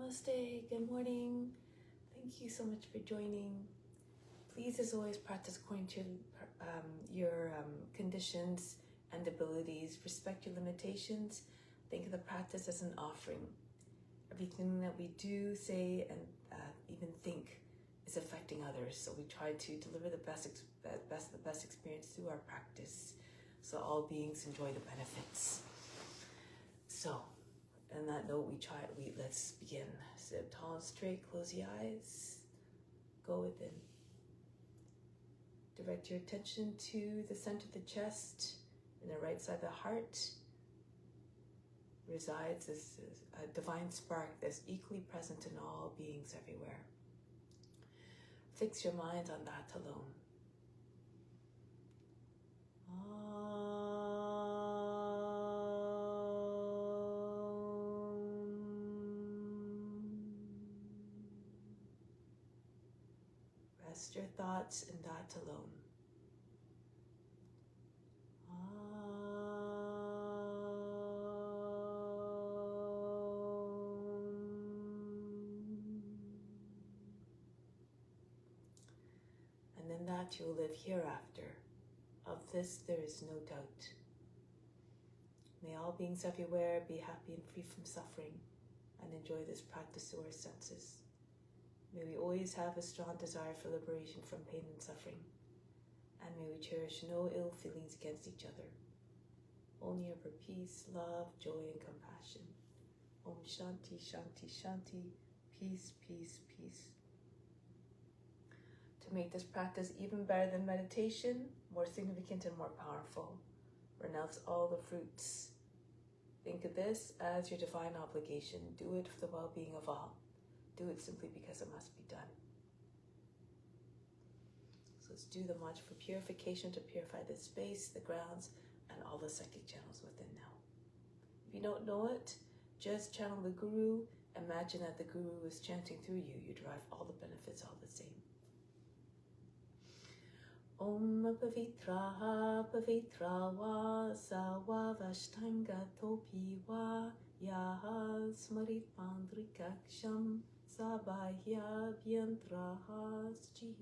Namaste, good morning. Thank you so much for joining. Please, as always, practice according to your conditions and abilities. Respect your limitations. Think of the practice as an offering. Everything that we do, say, and even think is affecting others. So we try to deliver the best experience through our practice, so all beings enjoy the benefits. So, on that note, let's begin. Sit tall and straight, close the eyes, go within. Direct your attention to the center of the chest, and the right side of the heart resides this a divine spark that's equally present in all beings everywhere. Fix your mind on that alone. Rest your thoughts in that alone. And then that you will live hereafter. Of this there is no doubt. May all beings everywhere be happy and free from suffering, and enjoy this practice through our senses. May we always have a strong desire for liberation from pain and suffering, and may we cherish no ill feelings against each other, only ever peace, love, joy, and compassion. Om Shanti, Shanti, Shanti, peace, peace, peace. To make this practice even better than meditation, more significant and more powerful, renounce all the fruits. Think of this as your divine obligation. Do it for the well-being of all. Do it simply because it must be done. So let's do the mantra for purification to purify the space, the grounds, and all the psychic channels within now. If you don't know it, just channel the Guru. Imagine that the Guru is chanting through you. You derive all the benefits all the same. Om Pavitraha Pavitrawa Sawa Vashtanga Topiwa Yaha Smarit Pandrikaksham Sabahya Byantrahasji.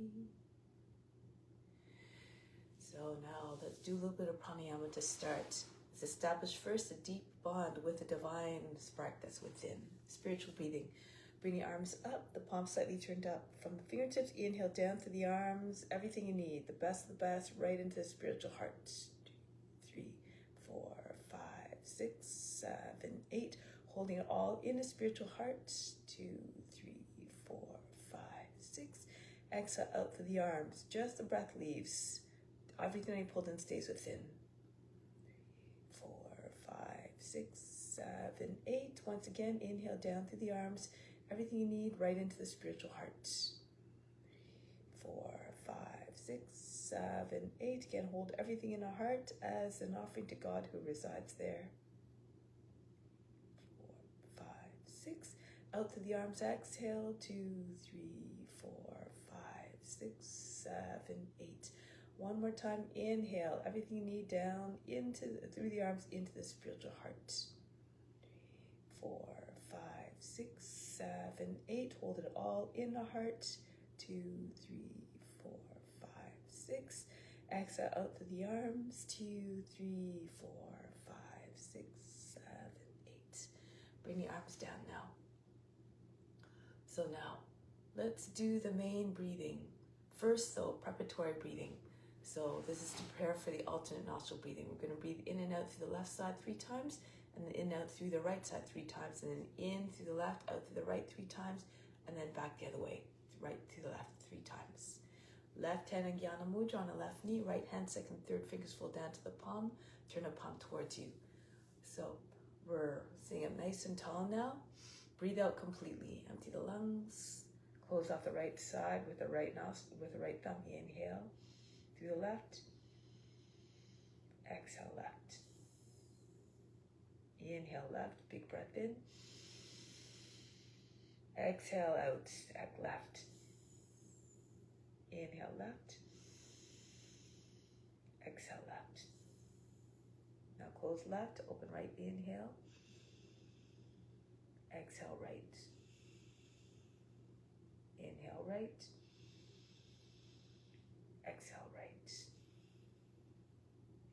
So now let's do a little bit of pranayama to start. Let's establish first a deep bond with the divine spark that's within. Spiritual breathing. Bring the arms up, the palms slightly turned up. From the fingertips, inhale down through the arms, everything you need, the best of the best, right into the spiritual heart. 2, 3, 4, 5, 6, 7, 8. Holding it all in the spiritual heart. 2, 3, 4, 5, 6. Exhale out through the arms. Just the breath leaves. Everything I pulled in stays within. 3, 4, 5, 6, 7, 8. Once again, inhale down through the arms. Everything you need right into the spiritual heart. 3, 4, 5, 6, 7, 8. Again, hold everything in the heart as an offering to God who resides there. 4, 5, 6. Out through the arms, exhale. 2, 3, 4, 5, 6, 7, 8. One more time, inhale. Everything you need down through the arms into the spiritual heart. 3, 4, 5, 6, 7, 8. Hold it all in the heart. 2, 3, 4, 5, 6. Exhale out through the arms. 2, 3, 4, 5, 6, 7, 8. Bring the arms down now. So now, let's do the main breathing. First though, preparatory breathing. So this is to prepare for the alternate nostril breathing. We're going to breathe in and out through the left side 3 times, and then in and out through the right side 3 times, and then in through the left, out through the right 3 times, and then back the other way, right through the left 3 times. Left hand in Jnana Mudra on the left knee, right hand, second, third fingers fall down to the palm, turn the palm towards you. So we're sitting up nice and tall now. Breathe out completely, empty the lungs, close off the right side with the right nostril, with the right thumb, inhale. Through the left, exhale left. Inhale left, big breath in. Exhale out, left. Inhale left. Exhale left. Now close left, open right, inhale. Exhale right. right. Exhale right.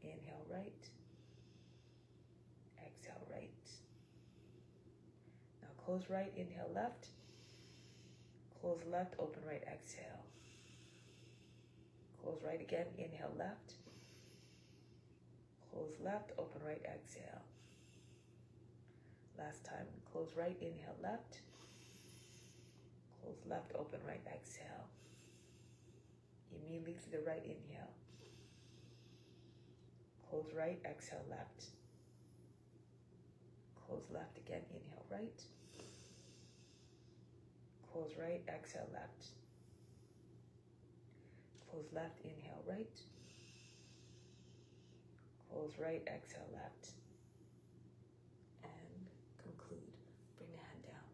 Inhale right. Exhale right. Now close right, inhale left. Close left, open right, exhale. Close right again, inhale left. Close left, open right, exhale. Last time, close right, inhale left. Close left, open right, exhale. Immediately to the right, inhale. Close right, exhale left. Close left again, inhale right. Close right, exhale left. Close left, inhale right. Close right, exhale left. And conclude. Bring the hand down.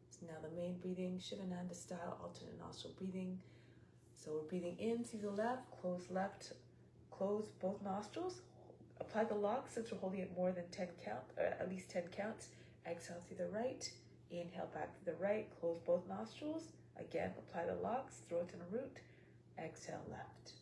So now the main breathing, Shivananda style, alternate nostril breathing. So we're breathing in through the left, close both nostrils. Apply the lock since we're holding it more than 10 count, or at least 10 counts. Exhale through the right. Inhale back to the right. Close both nostrils. Again, apply the locks. Throat and root. Exhale left.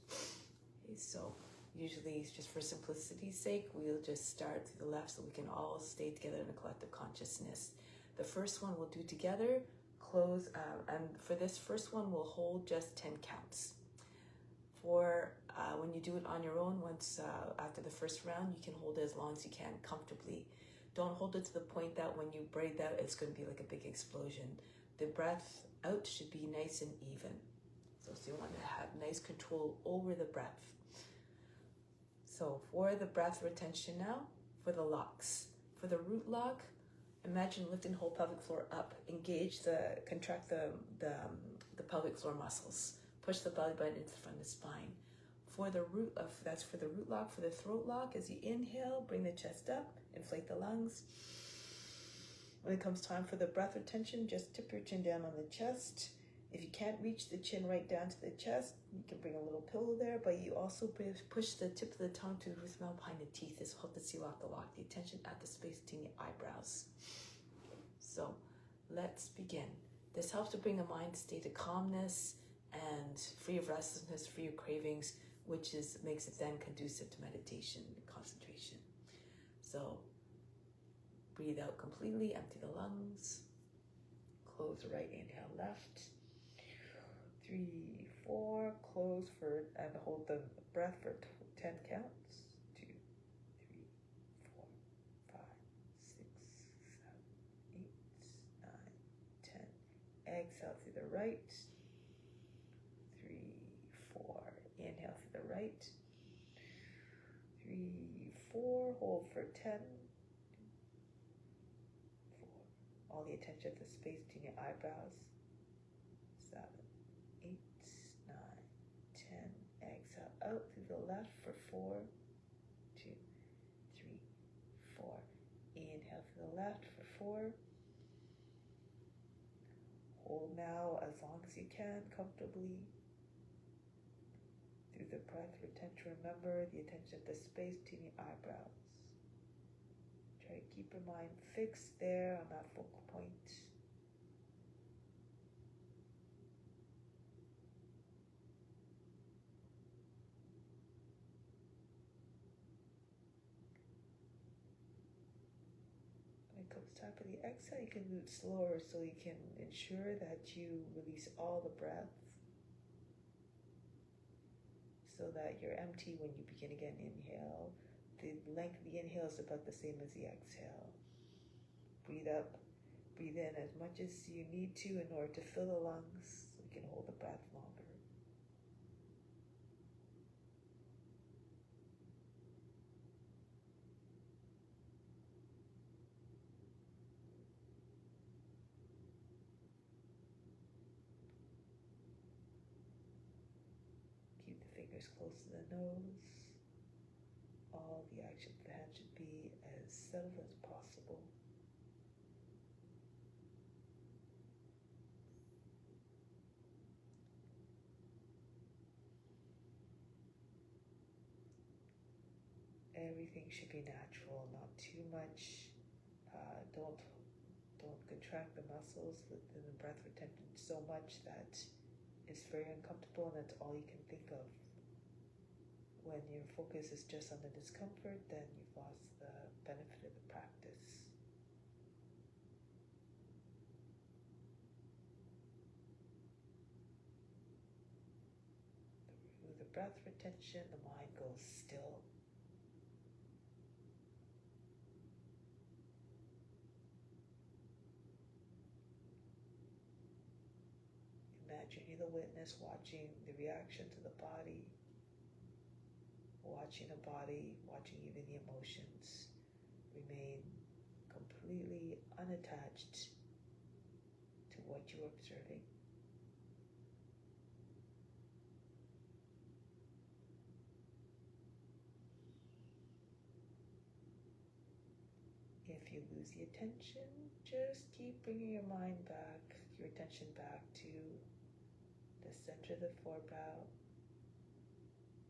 Okay, so usually, just for simplicity's sake, we'll just start through the left so we can all stay together in a collective consciousness. The first one we'll do together. Close, and for this first one, we'll hold just 10 counts. For when you do it on your own, once after the first round, you can hold it as long as you can comfortably. Don't hold it to the point that when you breathe out, it's going to be like a big explosion. The breath out should be nice and even. So you want to have nice control over the breath. So for the breath retention now, for the locks. For the root lock, imagine lifting whole pelvic floor up. Contract the pelvic floor muscles. Push the belly button into the front of the spine. That's for the root lock. For the throat lock, as you inhale, bring the chest up, inflate the lungs. When it comes time for the breath retention, just tip your chin down on the chest. If you can't reach the chin right down to the chest, you can bring a little pillow there, but you also push the tip of the tongue to the root canal behind the teeth. This helps you lock the attention at the space between your eyebrows. So let's begin. This helps to bring a mind state of calmness and free of restlessness, free of cravings, which makes it then conducive to meditation and concentration. So breathe out completely, empty the lungs. Close the right, inhale left. 3, 4, close and hold the breath for 10 counts. 2, 3, 4, 5, 6, 7, 8, 9, 10. Exhale through the right. 3, 4. Inhale through the right. 3, 4. Hold for 10. 4. All the attention to the space between your eyebrows. 7, 8, 9, 10. Exhale out through the left for 4, 2, 3, 4. Inhale through the left for 4. Hold now as long as you can comfortably. Through the breath retention, remember the attention of the space between your eyebrows. Try to keep your mind fixed there on that focal point. When it comes time for the exhale, you can do it slower so you can ensure that you release all the breath so that you're empty when you begin again. Inhale. The length of the inhale is about the same as the exhale. Breathe up, breathe in as much as you need to in order to fill the lungs so you can hold the breath longer. Keep the fingers close to the nose. All the action of the hand should be as settled as possible. Everything should be natural, not too much. Don't contract contract the muscles within the breath retention so much that it's very uncomfortable and that's all you can think of. When your focus is just on the discomfort, then you've lost the benefit of the practice. Through the breath retention, the mind goes still. Imagine you're the witness watching the reaction to the body, watching the body, watching even the emotions. Remain completely unattached to what you're observing. If you lose the attention, just keep bringing your mind back, your attention back to the center of the forebrow,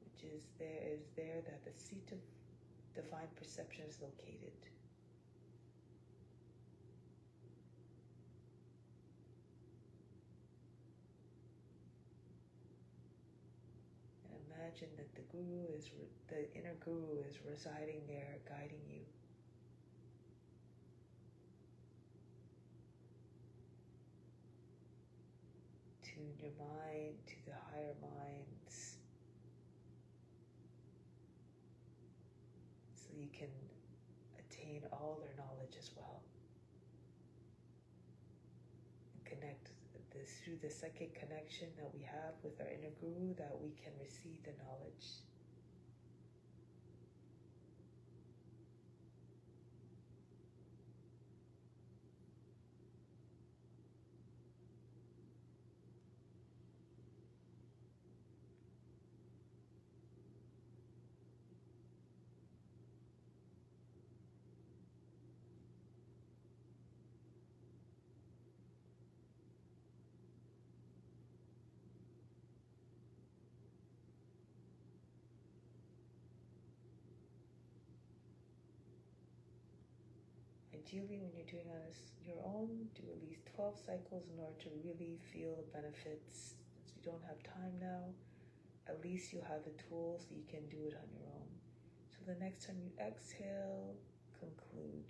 which is there that the seat of divine perception is located. And imagine that the inner guru is residing there, guiding you. Tune your mind to the higher minds so you can attain all their knowledge as well. And connect this through the psychic connection that we have with our inner guru, that we can receive the knowledge. Ideally, when you're doing on your own, do at least 12 cycles in order to really feel the benefits. Since you don't have time now, at least you have the tools so you can do it on your own. So the next time you exhale, conclude.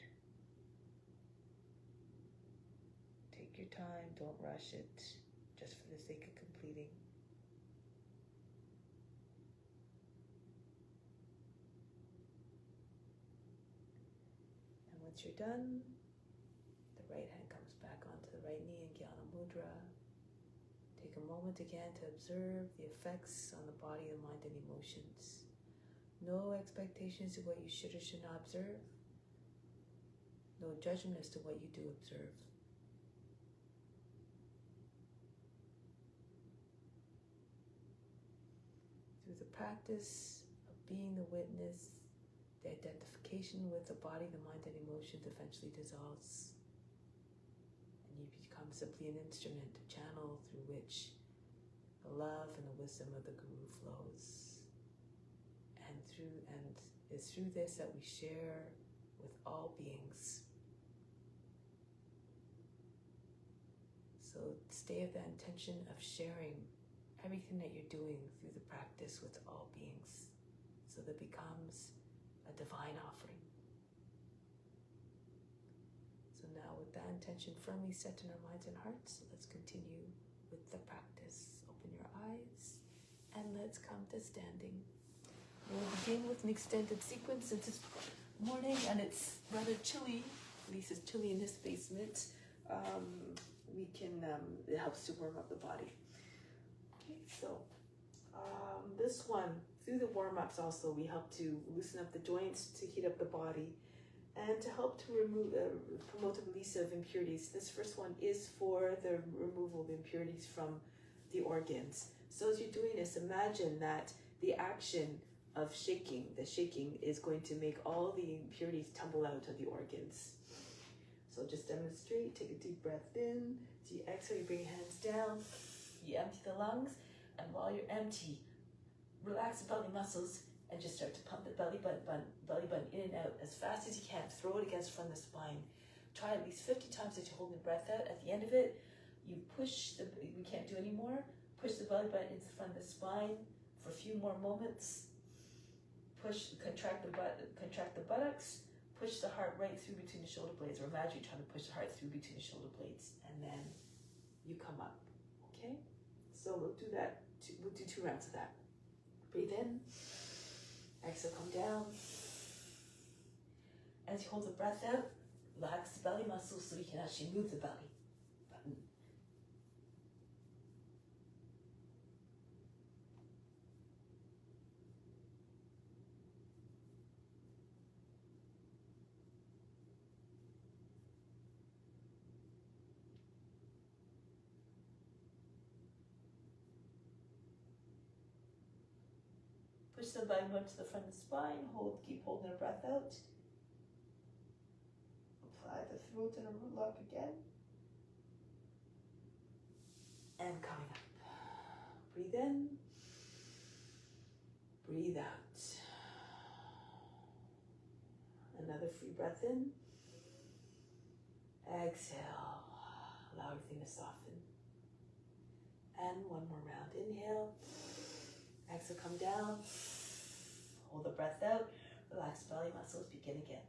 Take your time, don't rush it, just for the sake of completing. Once you're done, the right hand comes back onto the right knee in Jnana Mudra. Take a moment again to observe the effects on the body, the mind, and emotions. No expectations of what you should or should not observe. No judgment as to what you do observe. Through the practice of being the witness, the identification with the body, the mind, and emotions eventually dissolves. And you become simply an instrument, a channel through which the love and the wisdom of the Guru flows. And it's through this that we share with all beings. So stay of the intention of sharing everything that you're doing through the practice with all beings. So that becomes a divine offering. So now with that intention firmly set in our minds and hearts, let's continue with the practice. Open your eyes and let's come to standing. We'll begin with an extended sequence since it's morning and it's rather chilly. At least it's chilly in this basement. It helps to warm up the body. Okay, so this one, through the warm-ups also, we help to loosen up the joints, to heat up the body, and to help to promote the release of impurities. This first one is for the removal of impurities from the organs. So as you're doing this, imagine that the action of shaking, the shaking is going to make all the impurities tumble out of the organs. So just demonstrate, take a deep breath in, so you exhale, you bring your hands down, you empty the lungs, and while you're empty, relax the belly muscles and just start to pump the belly button in and out as fast as you can. Throw it against the front of the spine. Try at least 50 times that you hold the breath out. At the end of it, you push we can't do any more. Push the belly button into the front of the spine for a few more moments. Contract the buttocks. Push the heart right through between the shoulder blades, or imagine you're trying to push the heart through between the shoulder blades, and then you come up. Okay? So we'll do that. We'll do 2 rounds of that. Breathe in. Exhale, come down. As you hold the breath out, relax the belly muscles so we can actually move the belly button. Push the belly button to the front of the spine. Keep holding the breath out. Apply the throat and a root lock again. And coming up. Breathe in. Breathe out. Another free breath in. Exhale. Allow everything to soften. And one more round. Inhale. Exhale, come down. Hold the breath out. Relax belly muscles. Begin again.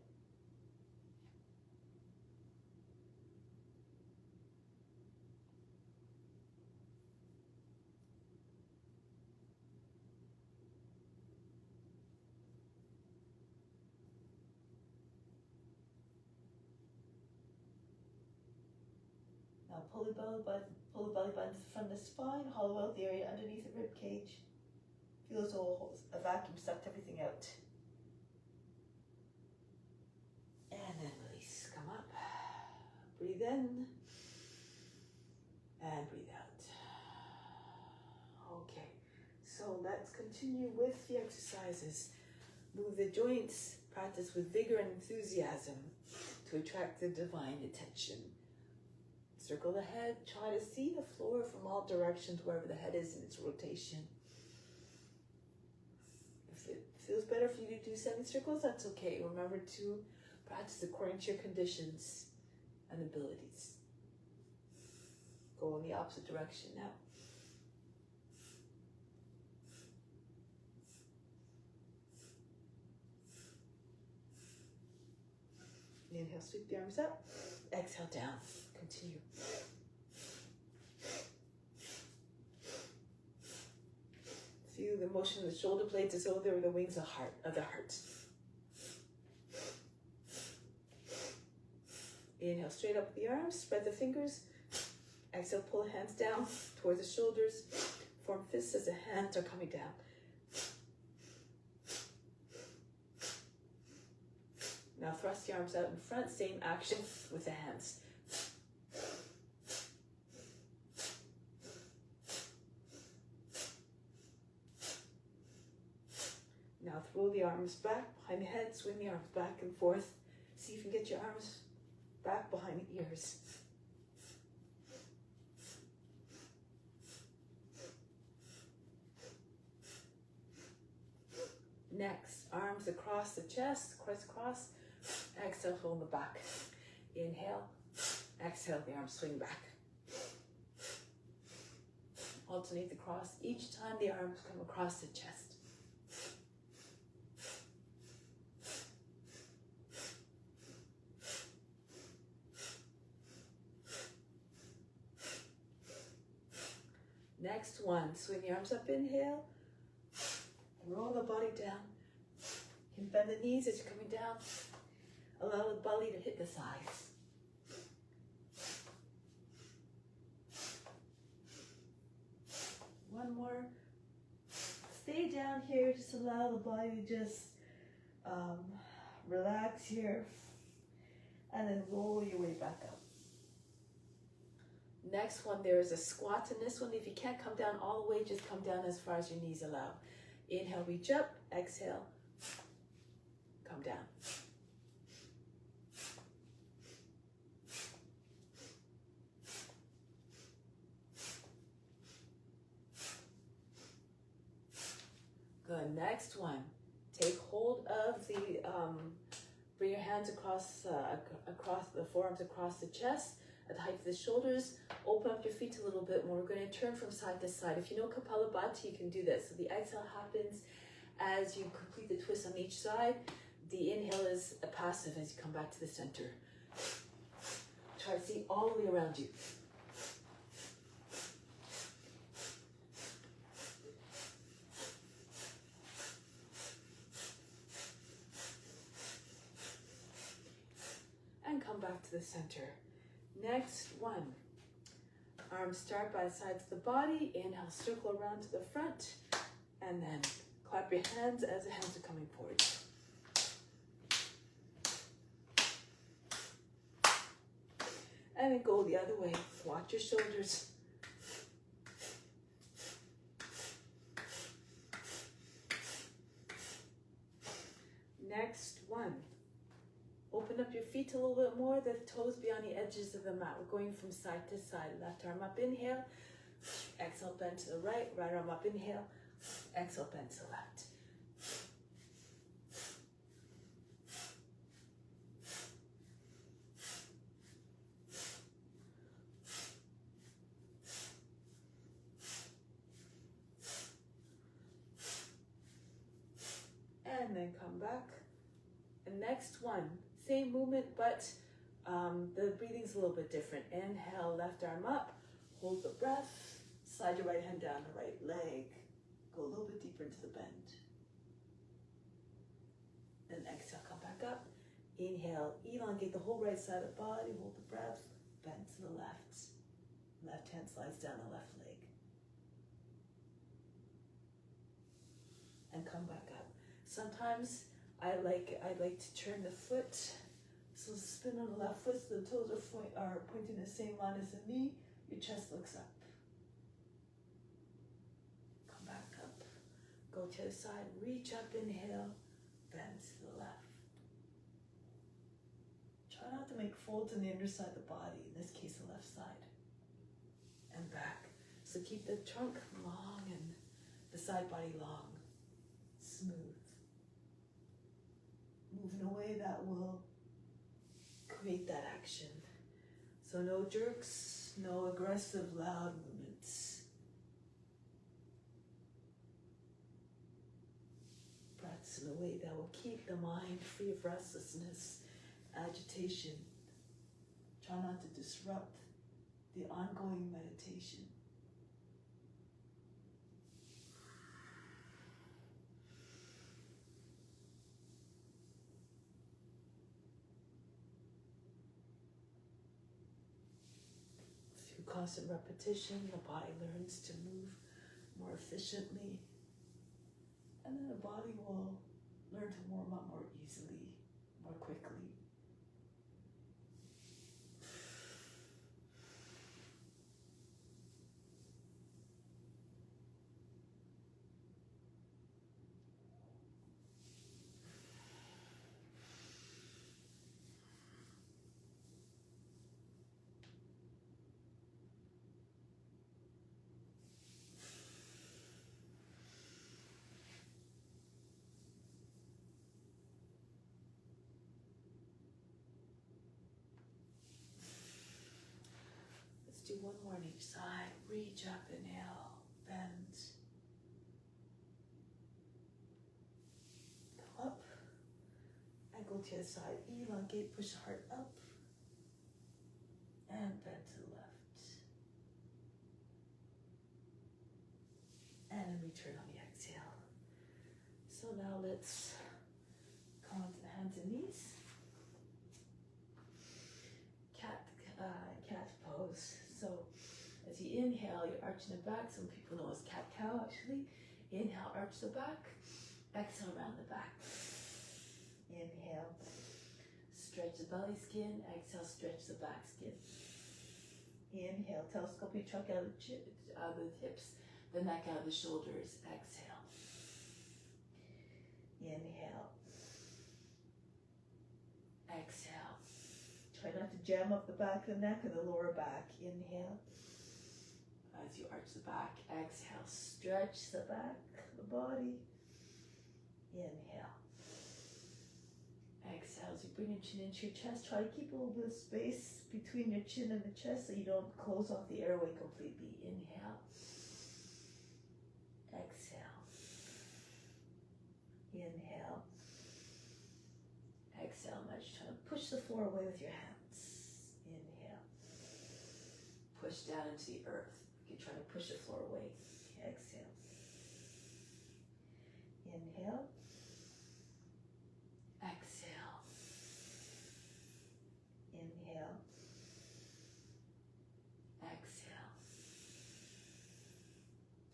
Now pull the belly button from the spine. Hollow out the area underneath the rib cage. Feel as though a vacuum sucked everything out. And then release. Come up. Breathe in. And breathe out. Okay. So let's continue with the exercises. Move the joints. Practice with vigor and enthusiasm to attract the divine attention. Circle the head. Try to see the floor from all directions, wherever the head is in its rotation. If it feels better for you to do semicircles, that's okay. Remember to practice according to your conditions and abilities. Go in the opposite direction now. Inhale, sweep the arms up. Exhale, down. Continue. Feel the motion of the shoulder blades as though they were the wings of the heart. Inhale, straight up with the arms. Spread the fingers. Exhale, pull the hands down towards the shoulders. Form fists as the hands are coming down. Now thrust the arms out in front. Same action with the hands. Now throw the arms back behind the head, swing the arms back and forth. See if you can get your arms back behind the ears. Next, arms across the chest, crisscross. Exhale, hold the back. Inhale, exhale, the arms swing back. Alternate the cross each time the arms come across the chest. Next one, swing the arms up, inhale. Roll the body down. You can bend the knees as you're coming down. Allow the belly to hit the sides. One more. Stay down here. Just allow the body to just relax here. And then roll your way back up. Next one, there is a squat in this one. If you can't come down all the way, just come down as far as your knees allow. Inhale, reach up. Exhale, come down. Good. Next one. Take hold of the Bring your hands across the forearms across the chest at the height of the shoulders. Open up your feet a little bit more. We're going to turn from side to side. If you know Kapalabhati, you can do this. So the exhale happens as you complete the twist on each side. The inhale is a passive as you come back to the center. Try to see all the way around you. And come back to the center. Next one. Arms start by the sides of the body. Inhale, circle around to the front. And then clap your hands as the hands are coming forward. And then go the other way. Watch your shoulders. Next one. Open up your feet a little bit more. The toes be on the edges of the mat. We're going from side to side. Left arm up, inhale. Exhale, bend to the right. Right arm up, inhale. Exhale, bend to the left. And then come back. And next one, same movement, but the breathing's a little bit different. Inhale, left arm up, hold the breath, slide your right hand down the right leg, go a little bit deeper into the bend. And exhale, come back up. Inhale, elongate the whole right side of the body, hold the breath, bend to the left. Left hand slides down the left leg. And come back up. Sometimes I like to turn the foot, so spin on the left foot, so the toes are pointing the same line as the knee, your chest looks up. Come back up, go to the side, reach up, inhale, bend to the left. Try not to make folds in the underside of the body, in this case the left side. And back. So keep the trunk long and the side body long, smooth. Move in a way that will create that action. So no jerks, no aggressive, loud movements. Breaths in a way that will keep the mind free of restlessness, agitation. Try not to disrupt the ongoing meditation. Constant repetition, the body learns to move more efficiently, and then the body will learn to warm up more easily, more quickly. Do one more on each side. Reach up, inhale, bend. Go up and go to the side. Elongate, push heart up and bend to the left. And return on the exhale. So now let's come onto the hands and knees. Cat pose. So as you inhale, you're arching the back. Some people know as cat-cow actually. Inhale, arch the back. Exhale, round the back. Inhale, stretch the belly skin. Exhale, stretch the back skin. Inhale, telescope your trunk out of the hips, the neck out of the shoulders. Exhale. Inhale. Exhale. Try not to jam up the back of the neck and the lower back. Inhale. As you arch the back, exhale. Stretch the back of the body. Inhale. Exhale as you bring your chin into your chest. Try to keep a little bit of space between your chin and the chest so you don't close off the airway completely. Inhale. Exhale. Inhale. Exhale. Imagine trying to push the floor away with your hands. Inhale. Push down into the earth. You can try to push the floor away. Exhale. Inhale. Exhale. Inhale. Exhale.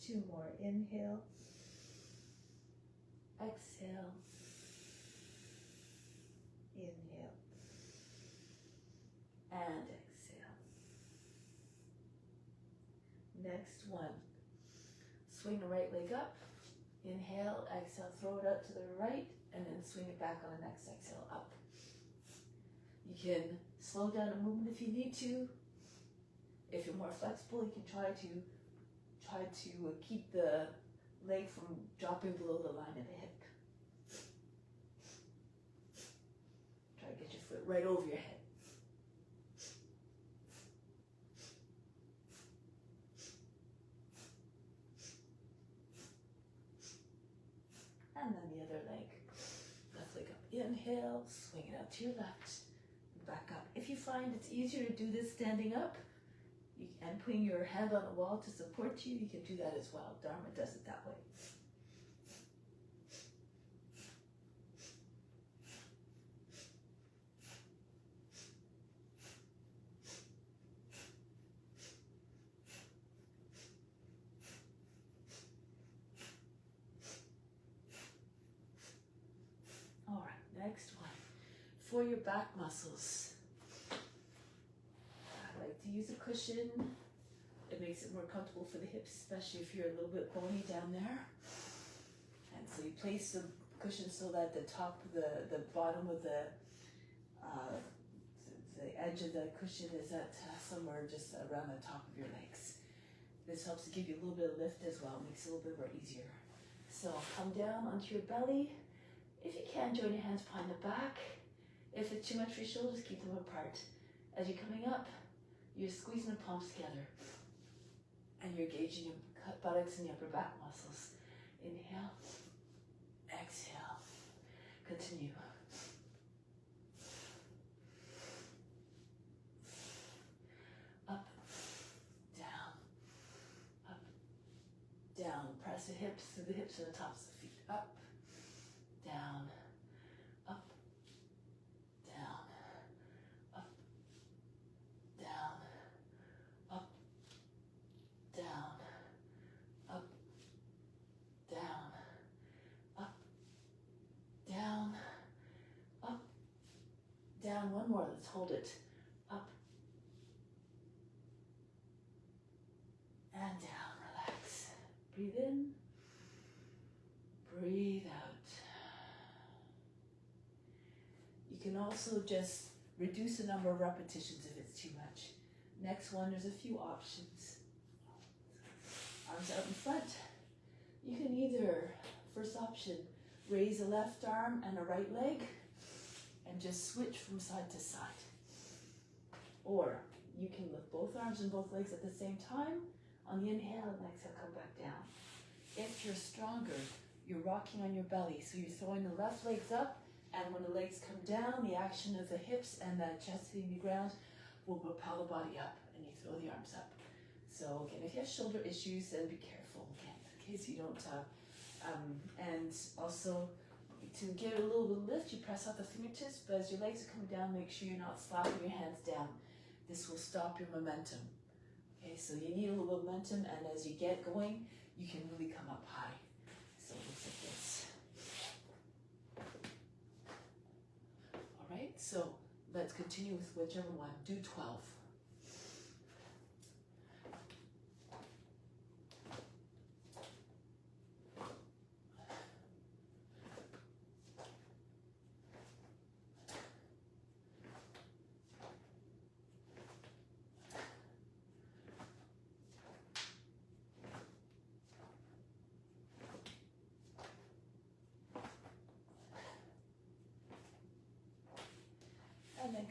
2 more. Inhale. Exhale. Inhale. And exhale. Next one. Swing the right leg up. Inhale, exhale, throw it out to the right, and then swing it back on the next exhale up. You can slow down a movement if you need to. If you're more flexible, you can try to keep the leg from dropping below the line of the hip. Try to get your foot right over your head. And then the other leg. Left leg up. Inhale, swing it out to your left. Back up. If you find it's easier to do this standing up and putting your hand on the wall to support you, you can do that as well. Dharma does it that way. All right, next one. For your back muscles, I like to use a cushion. It makes it more comfortable for the hips, especially if you're a little bit bony down there. And so you place the cushion so that the top, the bottom of the edge of the cushion is at somewhere just around the top of your legs. This helps to give you a little bit of lift as well, makes it a little bit more easier. So come down onto your belly. If you can, join your hands behind the back. If it's too much for your shoulders, keep them apart. As you're coming up, you're squeezing the palms together. And you're engaging your buttocks and the upper back muscles. Inhale. Exhale. Continue. Up. Down. Up. Down. Press the hips to the hips and the tops of the feet. Up. Down. Up. Down. Up. Down. Up. Down. Up. Down. Up. Down. Up. Down. One more. Let's hold it. Up. And down. Relax. Breathe in. Breathe out. You can also just reduce the number of repetitions if it's too much. Next one, there's a few options. Arms out in front. You can either, first option, raise a left arm and a right leg and just switch from side to side. Or you can lift both arms and both legs at the same time. On the inhale and exhale, come back down. If you're stronger, you're rocking on your belly. So you're throwing the left legs up, and when the legs come down, the action of the hips and the chest hitting the ground will propel the body up, and you throw the arms up. So again, if you have shoulder issues, then be careful, again, in case you don't and also to get a little bit of lift, you press out the fingertips, but as your legs are coming down, make sure you're not slapping your hands down. This will stop your momentum. Okay, so you need a little momentum, and as you get going, you can really come up high. So it looks like this. All right, so let's continue with whichever one. Do 12.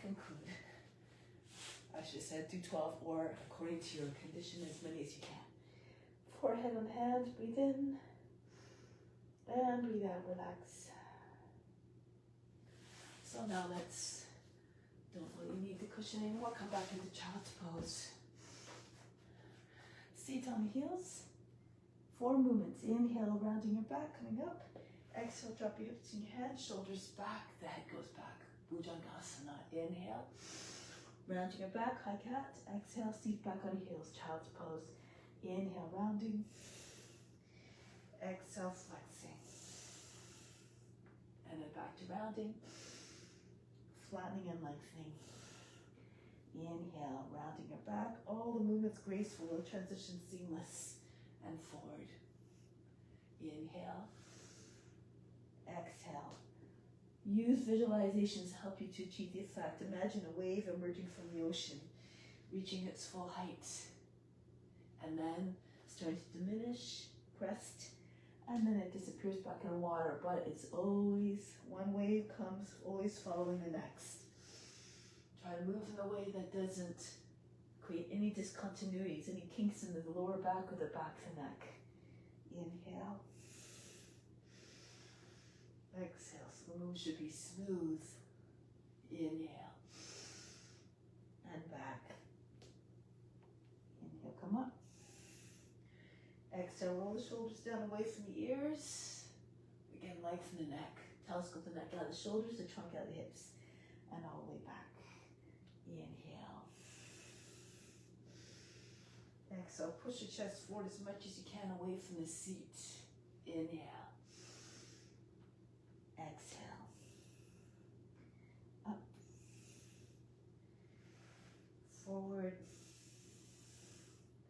conclude. I should have said do 12, or according to your condition, as many as you can. Forehead on hand, breathe in. And breathe out, relax. So now don't really need the cushion anymore. Come back into child's pose. Seat on the heels. 4 movements. Inhale, rounding your back, coming up. Exhale, drop your hips in your hands, shoulders back, the head goes back. Bhujangasana. Inhale, rounding your back, high cat. Exhale, seat back on your heels, child's pose. Inhale, rounding. Exhale, flexing. And then back to rounding. Flattening and lengthening. Inhale, rounding your back. All the movements graceful, the transition seamless. And forward. Inhale. Exhale. Use visualizations to help you to achieve the effect. Imagine a wave emerging from the ocean, reaching its full height. And then starting to diminish, crest, and then it disappears back in the water. But it's always, one wave comes, always following the next. Try to move in a way that doesn't create any discontinuities, any kinks in the lower back or the back of the neck. Inhale. Exhale. So the move should be smooth. Inhale. And back. Inhale, come up. Exhale, roll the shoulders down away from the ears. Again, lengthen the neck. Telescope the neck out of the shoulders, the trunk out of the hips. And all the way back. Inhale. Exhale, push your chest forward as much as you can away from the seat. Inhale. Exhale. Up. Forward.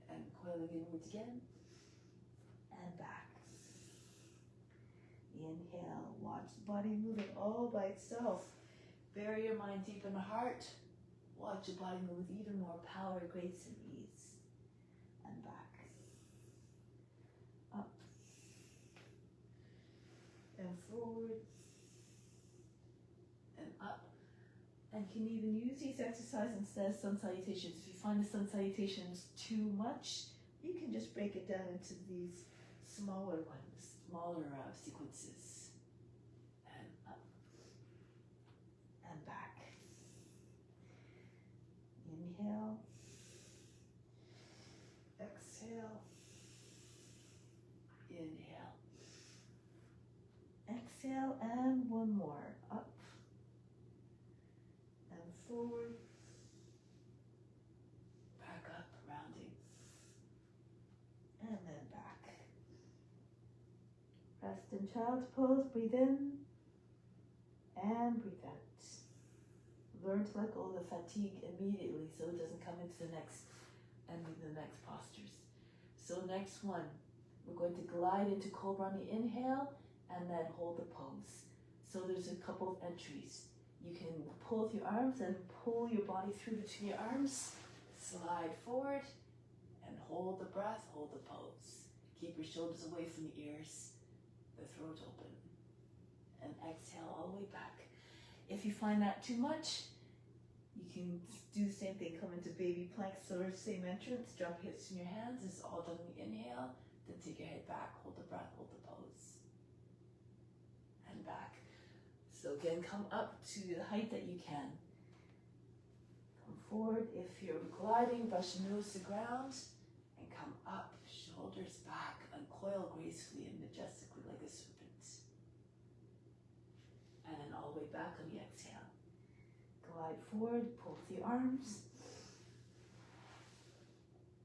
And coiling inwards again. And back. Inhale. Watch the body moving all by itself. Bury your mind deep in the heart. Watch your body move with even more power, grace, and ease. And back. Up. And forward. And up. And can even use these exercises instead of sun salutations. If you find the sun salutations too much, you can just break it down into these smaller ones, smaller sequences. And up. And back. Inhale. Exhale. Inhale. Exhale, and one more. Up. And forward. Back up, rounding. And then back. Rest in child's pose. Breathe in. And breathe out. Learn to let go of the fatigue immediately so it doesn't come into the next postures. So next one, we're going to glide into Cobra on the inhale and then hold the pose. So there's a couple of entries. You can pull with your arms and pull your body through between your arms, slide forward and hold the breath, hold the pose. Keep your shoulders away from the ears, the throat open. And exhale all the way back. If you find that too much, you can do the same thing. Come into baby plank, sort of same entrance. Drop your hips in your hands. This is all done in the inhale. Then take your head back. Hold the breath. Hold the pose. And back. So again, come up to the height that you can. Come forward. If you're gliding, brush your nose to the ground. And come up. Shoulders back. Uncoil gracefully and majestically like a serpent. And then all the way back on the exhale. Glide forward, pull with the arms.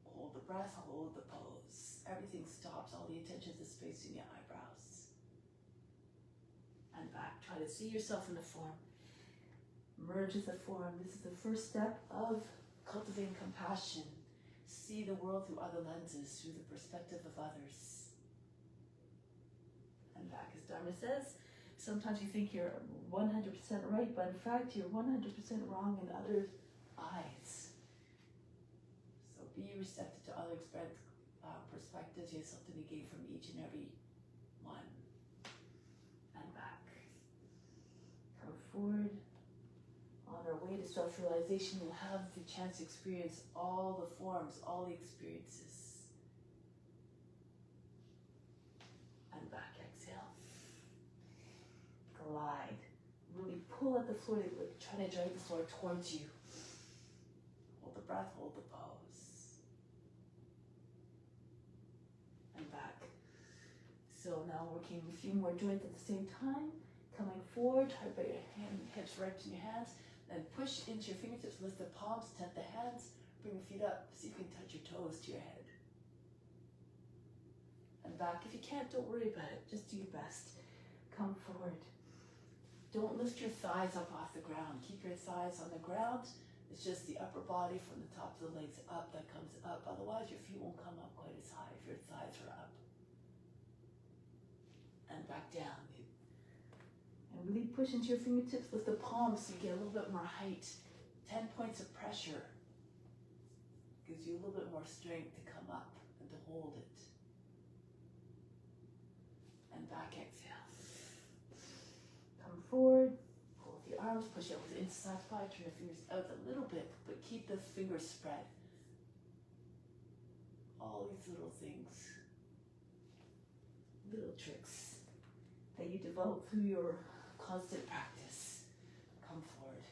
Hold the breath, hold the pose. Everything stops, all the attention to the space in your eyebrows. And back, try to see yourself in the form. Merge with the form. This is the first step of cultivating compassion. See the world through other lenses, through the perspective of others. And back, as Dharma says, sometimes you think you're 100% right, but in fact you're 100% wrong in others' eyes. So be receptive to other perspectives. You have something to gain from each and every one. And back. Come forward. On our way to self-realization, you'll have the chance to experience all the forms, all the experiences. And back, exhale. Glide. Really pull at the floor, like try to drag the floor towards you. Hold the breath, hold the pose. And back. So now working a few more joints at the same time. Coming forward, try to bring your hips right to your hands. Then push into your fingertips, lift the palms, tap the hands, bring your feet up, see if you can touch your toes to your head. And back. If you can't, don't worry about it. Just do your best. Come forward. Don't lift your thighs up off the ground. Keep your thighs on the ground. It's just the upper body from the top of the legs up that comes up. Otherwise, your feet won't come up quite as high if your thighs are up. And back down. And really push into your fingertips, lift the palms so you get a little bit more height. 10 points of pressure. Gives you a little bit more strength to come up and to hold it. And back, exhale. Come forward, pull with the arms, push out with the inside thigh, turn your fingers out a little bit, but keep the fingers spread. All these little things, little tricks that you develop through your constant practice. Come forward.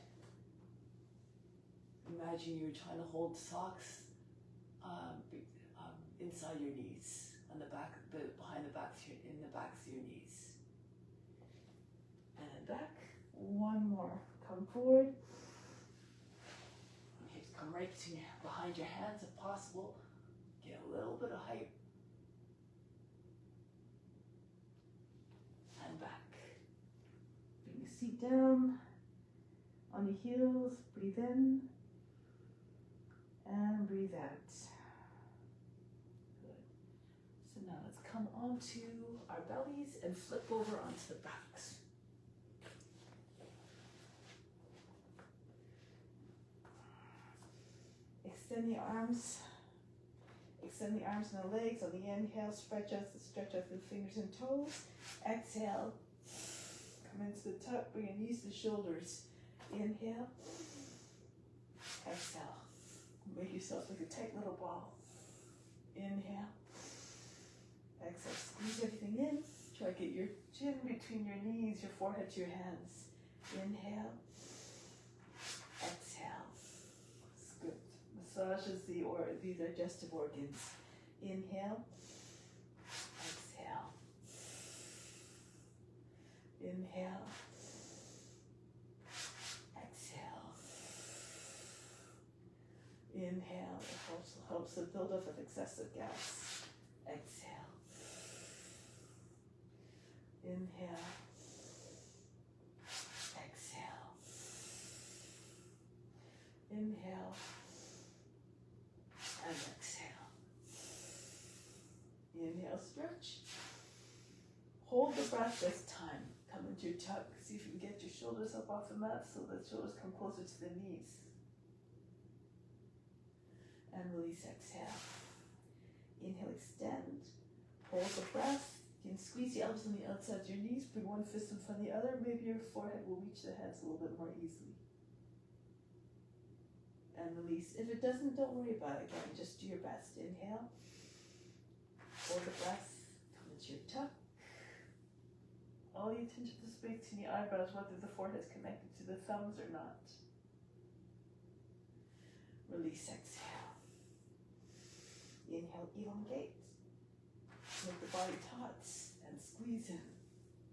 Imagine you're trying to hold socks inside your knees, on the back, behind the back, in the backs of your knees. And back. One more. Come forward. Hips come right behind your hands if possible. Get a little bit of height. And back. Bring your seat down on your heels. Breathe in and breathe out. Good. So now let's come onto our bellies and flip over onto the backs. Extend the arms. Extend the arms and the legs. On the inhale, stretch out the fingers and toes. Exhale. Come into the tuck. Bring your knees to shoulders. Inhale. Exhale. Make yourself like a tight little ball. Inhale. Exhale. Squeeze everything in. Try to get your chin between your knees, your forehead to your hands. Inhale. Exhale. It's good. Massages the digestive organs. Inhale. Exhale. Inhale. Exhale. Inhale. It helps the buildup of excessive gas. Exhale. Inhale. Exhale. Inhale. And exhale. Inhale, stretch. Hold the breath this time. Come into your tuck. See if you can get your shoulders up off the mat so the shoulders come closer to the knees. And release, exhale. Inhale, extend. Hold the breath. You can squeeze the elbows on the outside of your knees. Bring one fist in front of the other. Maybe your forehead will reach the hands a little bit more easily. And release. If it doesn't, don't worry about it. Again, just do your best. Inhale. Hold the breath. Come into your tuck. All the attention to the space between the eyebrows, whether the forehead is connected to the thumbs or not. Release, exhale. Inhale, elongate. Make the body taut and squeeze in.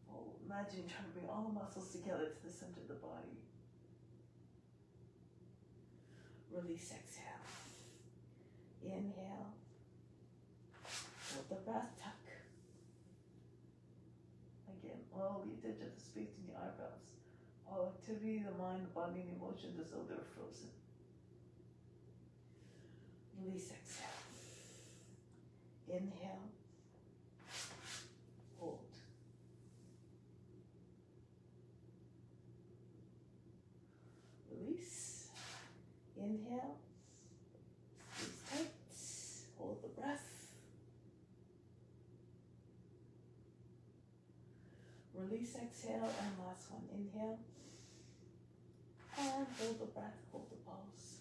Oh, imagine trying to bring all the muscles together to the center of the body. Release, exhale. Inhale. Hold the breath, tuck. Again, all the attention to the space in the eyebrows. All activity, the mind, the body, and emotions as though they were frozen. Release, exhale. Inhale. Hold. Release. Inhale. Squeeze tight. Hold the breath. Release, exhale, and last one. Inhale. And hold the breath, hold the pulse.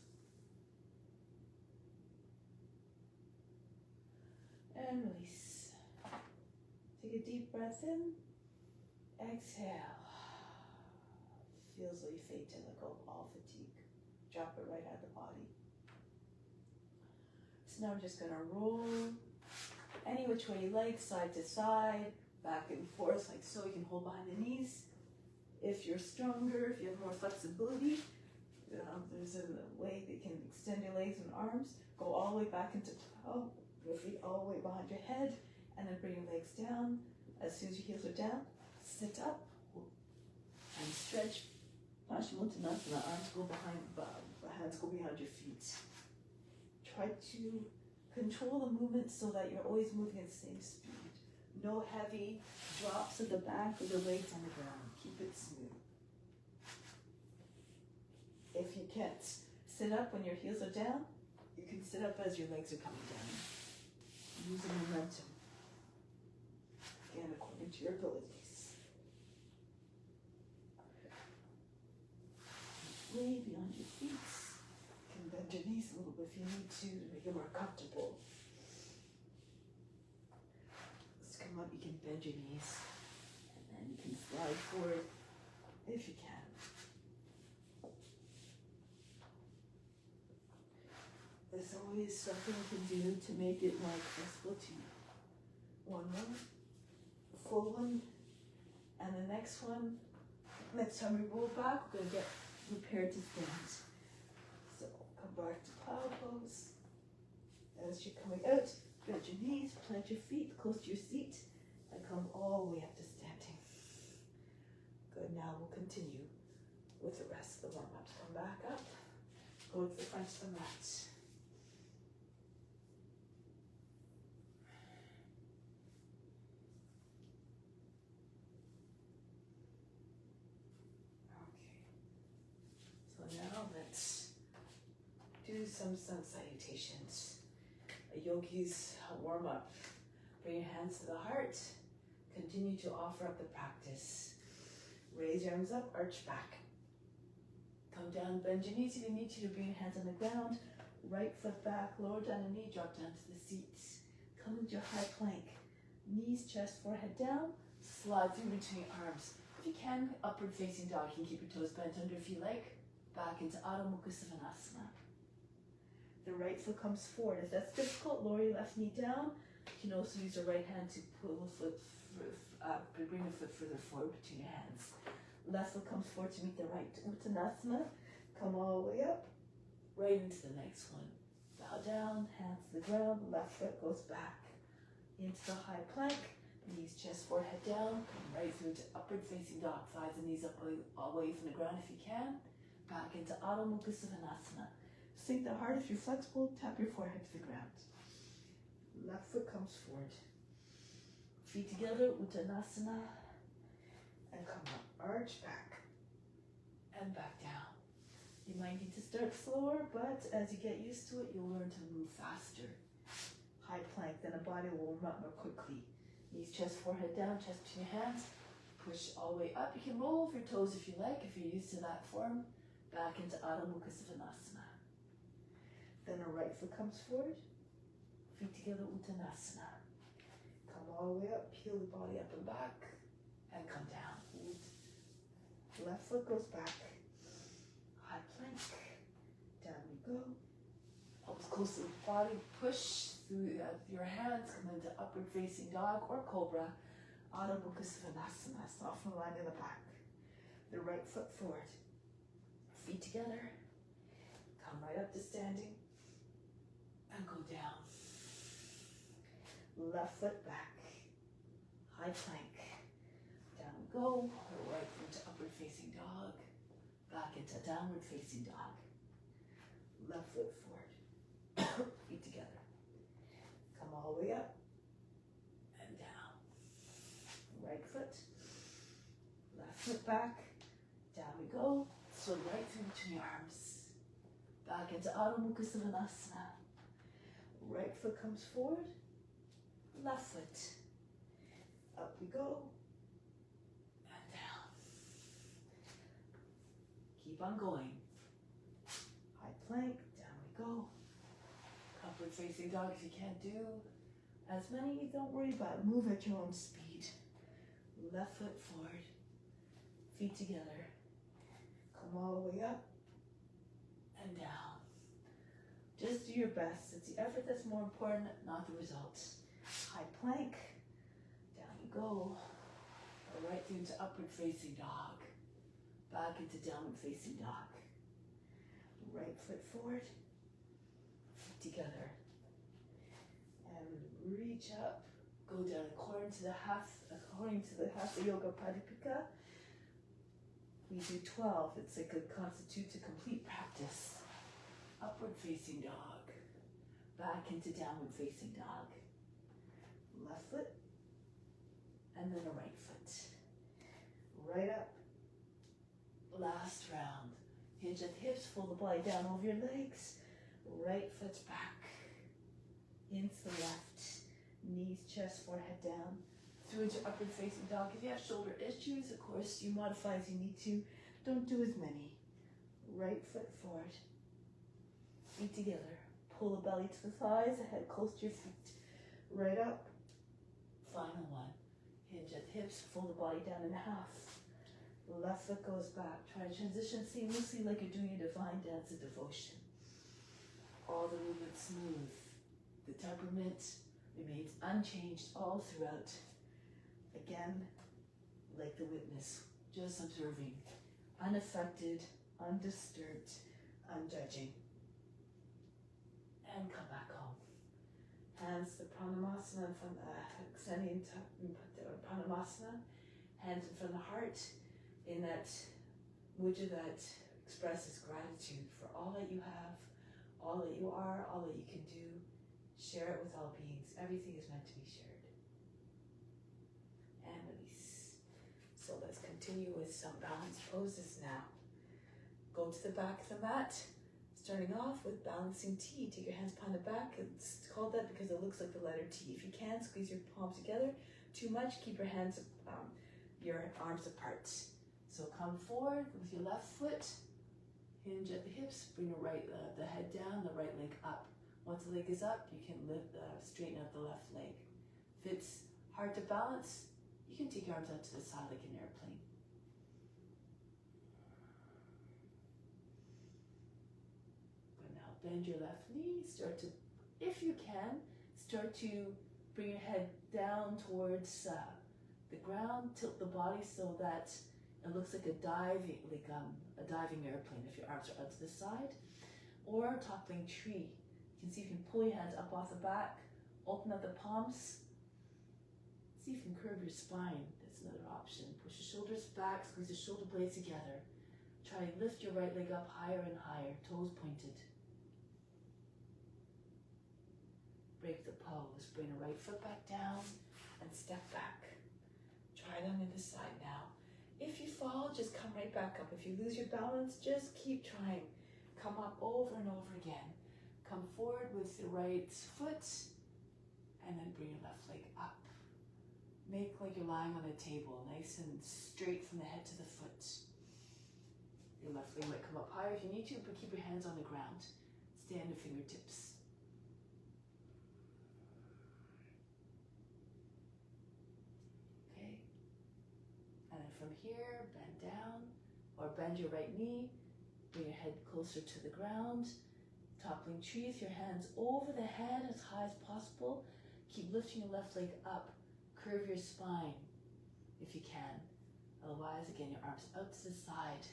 And release. Take a deep breath in. Exhale. Feels like you fade to let go of all fatigue. Drop it right out of the body. So now we're just going to roll any which way you like, side to side, back and forth like so. You can hold behind the knees. If you're stronger, if you have more flexibility, there's a way that you can extend your legs and arms. Go all the way back into plow, your feet all the way behind your head, and then bring your legs down. As soon as your heels are down, sit up and stretch. Paschimottanasana, arms go behind, hands go behind your feet. Try to control the movement so that you're always moving at the same speed. No heavy drops at the back of the legs on the ground. Keep it smooth. If you can't sit up when your heels are down, you can sit up as your legs are coming down. Use the momentum. Again, according to your abilities. Way beyond your feet. You can bend your knees a little bit if you need to make it more comfortable. Let's come up, you can bend your knees. And then you can slide forward if you can. There's always something you can do to make it more accessible to you. One more, full one, and the next one. Next time we roll back, we're going to get prepared to stand. So come back to plow pose. As you're coming out, bend your knees, plant your feet close to your seat, and come all the way up to standing. Good, now we'll continue with the rest of the warm-ups. Come back up, go to the front of the mat. Now let's do some sun salutations. A yogi's warm-up. Bring your hands to the heart. Continue to offer up the practice. Raise your arms up, arch back. Come down, bend your knees if you need to bring your hands on the ground. Right foot back, lower down the knee, drop down to the seat. Come into your high plank. Knees, chest, forehead down. Slide through between your arms. If you can, upward facing dog. You can keep your toes bent under if you like. Back into Adho Mukha Svanasana. The right foot comes forward. If that's difficult, lower your left knee down. You can also use your right hand to pull the foot, bring the foot further forward between your hands. Left foot comes forward to meet the right Uttanasana. Come all the way up, right into the next one. Bow down, hands to the ground, left foot goes back. Into the high plank, knees, chest, forehead down. Come right through to upward facing dog. Thighs and knees up all the way from the ground if you can. Back into Adho Mukha Svanasana. Sink the heart if you're flexible, tap your forehead to the ground. Left foot comes forward. Feet together, Uttanasana. And come up, arch back. And back down. You might need to start slower, but as you get used to it, you'll learn to move faster. High plank, then the body will warm up more quickly. Knees, chest, forehead down, chest between your hands. Push all the way up. You can roll over your toes if you like, if you're used to that form. Back into Adho Mukha Svanasana. Then the right foot comes forward. Feet together, Uttanasana. Come all the way up, peel the body up and back, and come down. Left foot goes back. High plank. Down we go. Elbows close to the body. Push through your hands. Come into upward facing dog or cobra. Adho Mukha Svanasana. Soften the line in the back. The right foot forward. Feet together. Come right up to standing. And go down. Left foot back. High plank. Down we go. Right into upward facing dog. Back into downward facing dog. Left foot forward. Feet together. Come all the way up. And down. Right foot. Left foot back. Down we go. So right through between your arms. Back into Adho Mukha Svanasana. Right foot comes forward. Left foot. Up we go. And down. Keep Keep on going. High plank, down we go. Upward facing dog if you can't do as many, don't worry about it. Move at your own speed. Left foot forward, feet together. Come all the way up and down. Just do your best. It's the effort that's more important, not the results. High plank, down you go. Or right through into upward facing dog. Back into downward facing dog. Right foot forward, feet together. And reach up, go down according to the Hatha Yoga Pradipika. We do 12. It's like it constitutes a complete practice. Upward facing dog. Back into downward facing dog. Left foot. And then a right foot. Right up. Last round. Hinge at the hips. Pull the body down over your legs. Right foot's back. Into the left. Knees, chest, forehead down. Through into upward facing dog. If you have shoulder issues, of course, you modify as you need to. Don't do as many. Right foot forward. Feet together. Pull the belly to the thighs, the head close to your feet. Right up. Final one. Hinge at the hips, fold the body down in half. Left foot goes back. Try to transition seamlessly like you're doing a divine dance of devotion. All the movement smooth. The temperament remains unchanged all throughout. Again, like the witness, just observing, unaffected, undisturbed, unjudging. And come back home. Hands to Pranamasana from extending Pranamasana. Hands in front of the heart in that mudra that expresses gratitude for all that you have, all that you are, all that you can do. Share it with all beings. Everything is meant to be shared. And release. So let's continue with some balanced poses now. Go to the back of the mat. Starting off with balancing T. Take your hands behind the back. It's called that because it looks like the letter T. If you can, squeeze your palms together. Too much, keep your hands, your arms apart. So come forward with your left foot. Hinge at the hips. Bring the head down, the right leg up. Once the leg is up, you can straighten out the left leg. If it's hard to balance, you can take your arms out to the side like an airplane. But now bend your left knee. Start to, if you can, start to bring your head down towards the ground. Tilt the body so that it looks like a diving airplane if your arms are out to the side. Or toppling tree. You can see if you can pull your hands up off the back, open up the palms. See if you can curve your spine. That's another option. Push your shoulders back, squeeze the shoulder blades together. Try to lift your right leg up higher and higher, toes pointed. Break the pose. Bring the right foot back down and step back. Try it on the other side now. If you fall, just come right back up. If you lose your balance, just keep trying. Come up over and over again. Come forward with your right foot and then bring your left leg up. Make like you're lying on a table, nice and straight from the head to the foot. Your left leg might come up higher if you need to, but keep your hands on the ground. Stay on your fingertips. Okay. And then from here, bend down or bend your right knee. Bring your head closer to the ground. Toppling tree with your hands over the head as high as possible. Keep lifting your left leg up. Curve your spine if you can. Otherwise, again, your arms out to the side.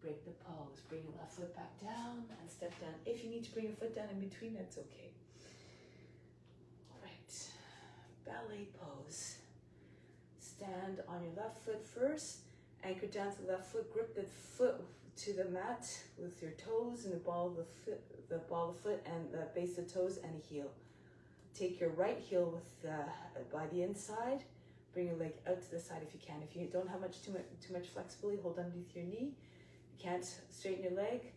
Break the pose. Bring your left foot back down and step down. If you need to bring your foot down in between, that's okay. All right. Ballet pose. Stand on your left foot first. Anchor down to the left foot. Grip the foot to the mat with your toes and the ball of the foot and the base of the toes and the heel. Take your right heel with by the inside. Bring your leg out to the side if you can. If you don't have too much flexibility, hold underneath your knee. If you can't straighten your leg,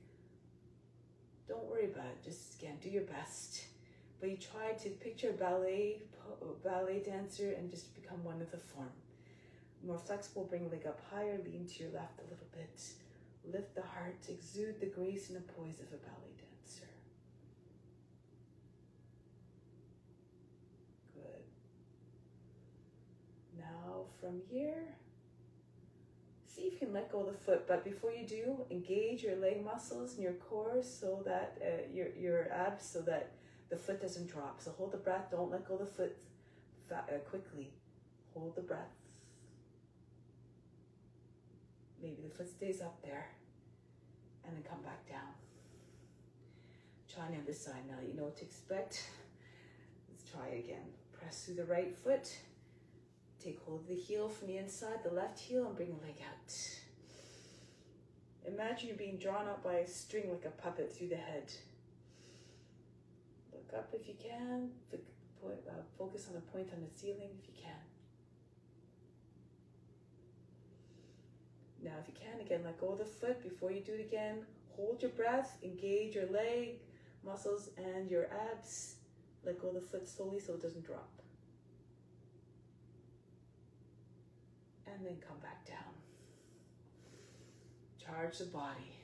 don't worry about it. Just again, do your best. But you try to picture a ballet dancer and just become one with the form. More flexible, bring leg up higher, lean to your left a little bit. Lift the heart, exude the grace and the poise of a ballet dancer. Good. Now from here, see if you can let go of the foot, but before you do, engage your leg muscles and your core so that your abs, so that the foot doesn't drop. So hold the breath, don't let go of the foot quickly. Hold the breath. Maybe the foot stays up there, and then come back down. Try on the other side now that you know what to expect. Let's try it again. Press through the right foot. Take hold of the heel from the inside, the left heel, and bring the leg out. Imagine you're being drawn up by a string like a puppet through the head. Look up if you can. Focus on a point on the ceiling if you can. Now if you can, again, let go of the foot. Before you do it again, hold your breath, engage your leg muscles and your abs. Let go of the foot slowly so it doesn't drop. And then come back down. Charge the body.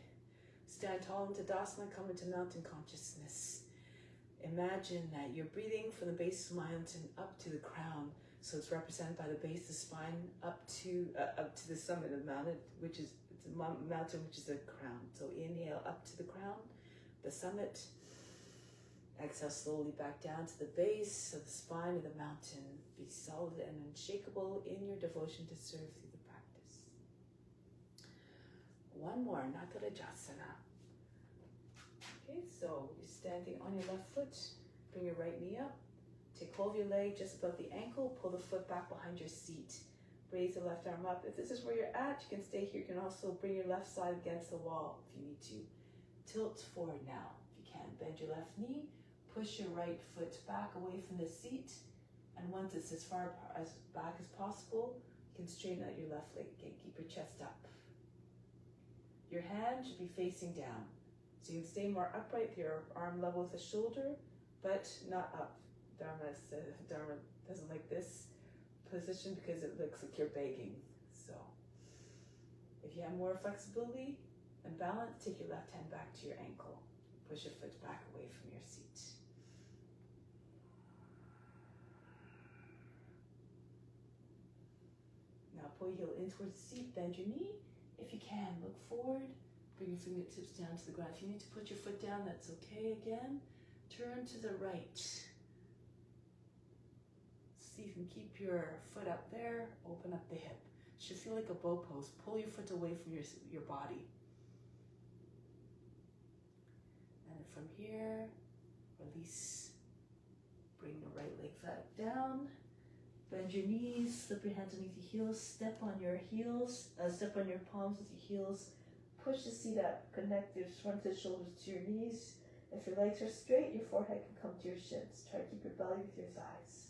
Stand tall into Tadasana, come into mountain consciousness. Imagine that you're breathing from the base of the mountain up to the crown. So it's represented by the base of the spine up to the summit of the mountain, which is a mountain, which is the crown. So inhale up to the crown, the summit. Exhale slowly back down to the base of the spine of the mountain. Be solid and unshakable in your devotion to serve through the practice. One more, Natarajasana. Okay, so you're standing on your left foot. Bring your right knee up. Take hold of your leg just above the ankle. Pull the foot back behind your seat. Raise the left arm up. If this is where you're at, you can stay here. You can also bring your left side against the wall if you need to. Tilt forward now. If you can, bend your left knee. Push your right foot back away from the seat. And once it's as far as back as possible, you can straighten out your left leg again. Keep your chest up. Your hand should be facing down. So you can stay more upright with your arm level with the shoulder, but not up. Dharma doesn't like this position because it looks like you're begging. So if you have more flexibility and balance, take your left hand back to your ankle. Push your foot back away from your seat. Now pull your heel in towards the seat, bend your knee. If you can, look forward. Bring your fingertips down to the ground. If you need to put your foot down, that's okay again. Turn to the right. See if you can keep your foot up there. Open up the hip. It should feel like a bow pose. Pull your foot away from your body. And from here, release. Bring the right leg back down. Bend your knees. Slip your hands underneath your heels. Step on your heels. Step on your palms with your heels. Push the seat up. Connect your front of the shoulders to your knees. If your legs are straight, your forehead can come to your shins. Try to keep your belly with your thighs.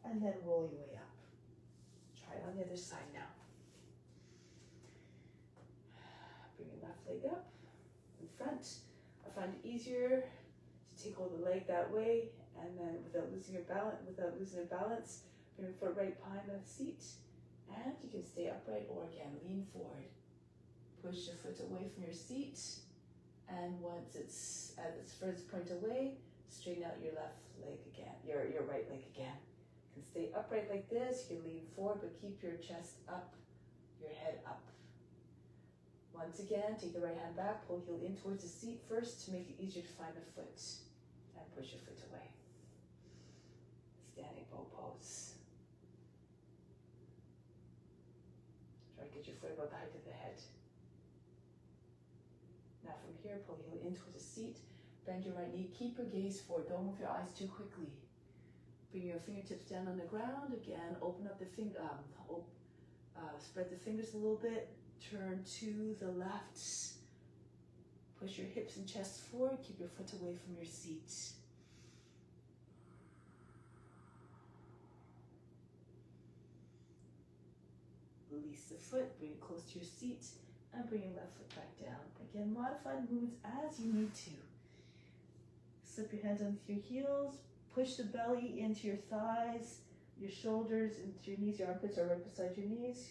And then roll your way up. Try it on the other side now. Bring your left leg up in front. I find it easier to take hold of the leg that way, and then without losing your balance, bring your foot right behind the seat. And you can stay upright or again, lean forward. Push your foot away from your seat. And once it's at its furthest point away, straighten out your left leg again, your right leg again. You can stay upright like this. You can lean forward, but keep your chest up, your head up. Once again, take the right hand back, pull heel in towards the seat first to make it easier to find the foot. And push your foot away. Standing bow pose. Try to get your foot above the height of the head. Now from here, pull your heel in towards the seat. Bend your right knee. Keep your gaze forward. Don't move your eyes too quickly. Bring your fingertips down on the ground. Again, open up the spread the fingers a little bit. Turn to the left. Push your hips and chest forward. Keep your foot away from your seat. Release the foot. Bring it close to your seat. And bring your left foot back down. Again, modify the movements as you need to. Slip your hands underneath your heels. Push the belly into your thighs. Your shoulders into your knees, your armpits are right beside your knees.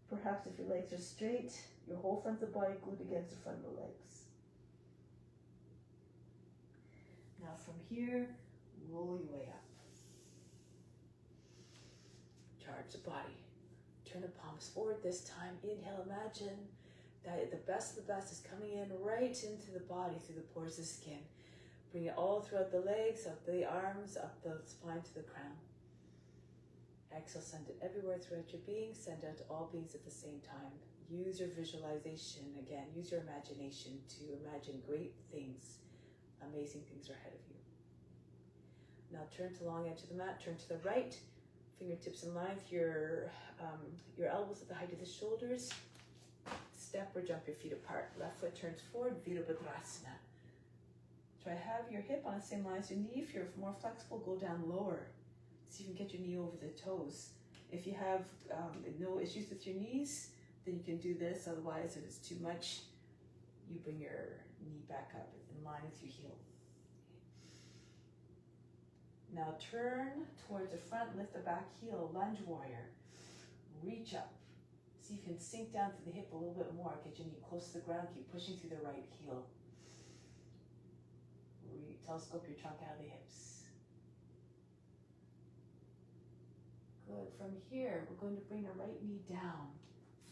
Perhaps if your legs are straight, your whole front of the body glued against the front of the legs. Now from here, roll your way up. Charge the body. Turn the palms forward this time. Inhale, imagine that the best of the best is coming in right into the body through the pores of the skin. Bring it all throughout the legs, up the arms, up the spine to the crown. Exhale, send it everywhere throughout your being. Send out to all beings at the same time. Use your visualization again. Use your imagination to imagine great things. Amazing things are ahead of you. Now turn to the long edge of the mat. Turn to the right. Fingertips in line with your elbows at the height of the shoulders. Step or jump your feet apart. Left foot turns forward. Virabhadrasana. Try to have your hip on the same line as your knee. If you're more flexible, go down lower. So you can get your knee over the toes. If you have no issues with your knees, then you can do this. Otherwise, if it's too much, you bring your knee back up in line with your heel. Now turn towards the front, lift the back heel, lunge warrior. Reach up. See if you can sink down to the hip a little bit more. Get your knee close to the ground, keep pushing through the right heel. Telescope your trunk out of the hips. Good. From here, we're going to bring the right knee down.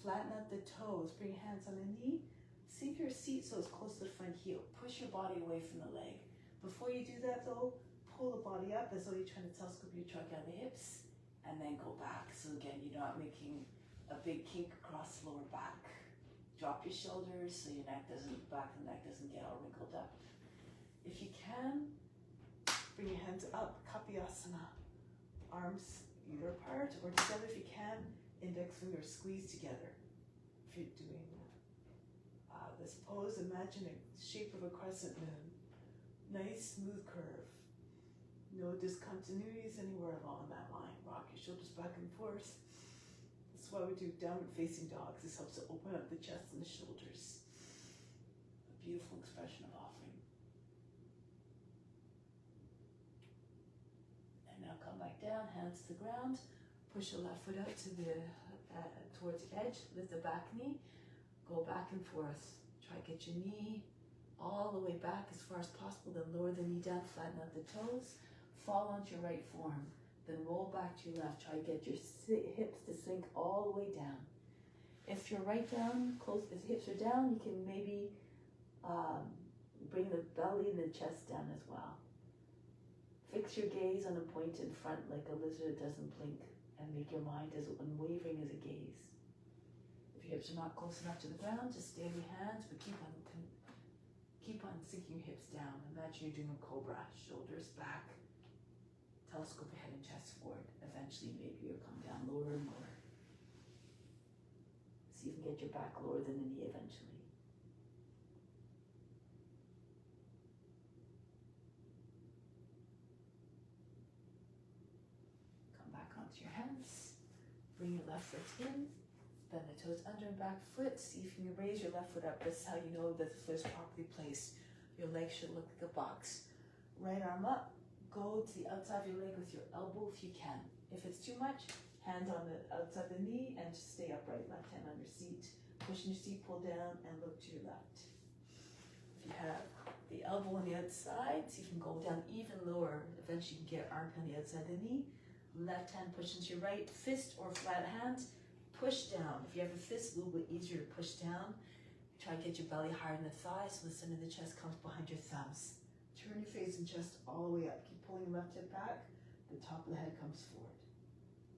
Flatten out the toes. Bring your hands on the knee. Sink your seat so it's close to the front heel. Push your body away from the leg. Before you do that though, pull the body up as though you're trying to telescope your trunk out of the hips, and then go back. So again, you're not making a big kink across the lower back. Drop your shoulders so your back of the neck doesn't get all wrinkled up. If you can, bring your hands up, Kapiyasana. Arms either apart or together if you can. Index fingers squeeze together. If you're doing this pose, imagine a shape of a crescent moon. Nice smooth curve. No discontinuities anywhere along that line. Rock your shoulders back and forth. That's why we do downward facing dogs. This helps to open up the chest and the shoulders. A beautiful expression of offering. And now come back down, hands to the ground. Push the left foot out to the towards the edge. Lift the back knee. Go back and forth. Try to get your knee all the way back as far as possible. Then lower the knee down, flatten out the toes. Fall onto your right forearm. Then roll back to your left. Try to get your hips to sink all the way down. If you're right down, close, if the hips are down, you can maybe bring the belly and the chest down as well. Fix your gaze on a point in front like a lizard that doesn't blink, and make your mind as unwavering as a gaze. If your hips are not close enough to the ground, just stay on your hands, but keep on sinking your hips down. Imagine you're doing a cobra, shoulders back, telescope your head and chest forward. Eventually, maybe you'll come down lower and lower. So you can get your back lower than the knee eventually. Come back onto your hands. Bring your left foot in. Bend the toes under and back foot. See if you can raise your left foot up. That's how you know that the foot is properly placed. Your leg should look like a box. Right arm up. Go to the outside of your leg with your elbow if you can. If it's too much, hands on the outside of the knee and just stay upright. Left hand on your seat. Pushing your seat, pull down and look to your left. If you have the elbow on the outside, see if you can go down even lower. Eventually you can get armpit on the outside of the knee. Left hand push into your right. Fist or flat hand. Push down. If you have a fist, a little bit easier to push down. Try to get your belly higher than the thighs so the center of the chest comes behind your thumbs. Turn your face and chest all the way up. Keep pulling your left hip back. The top of the head comes forward.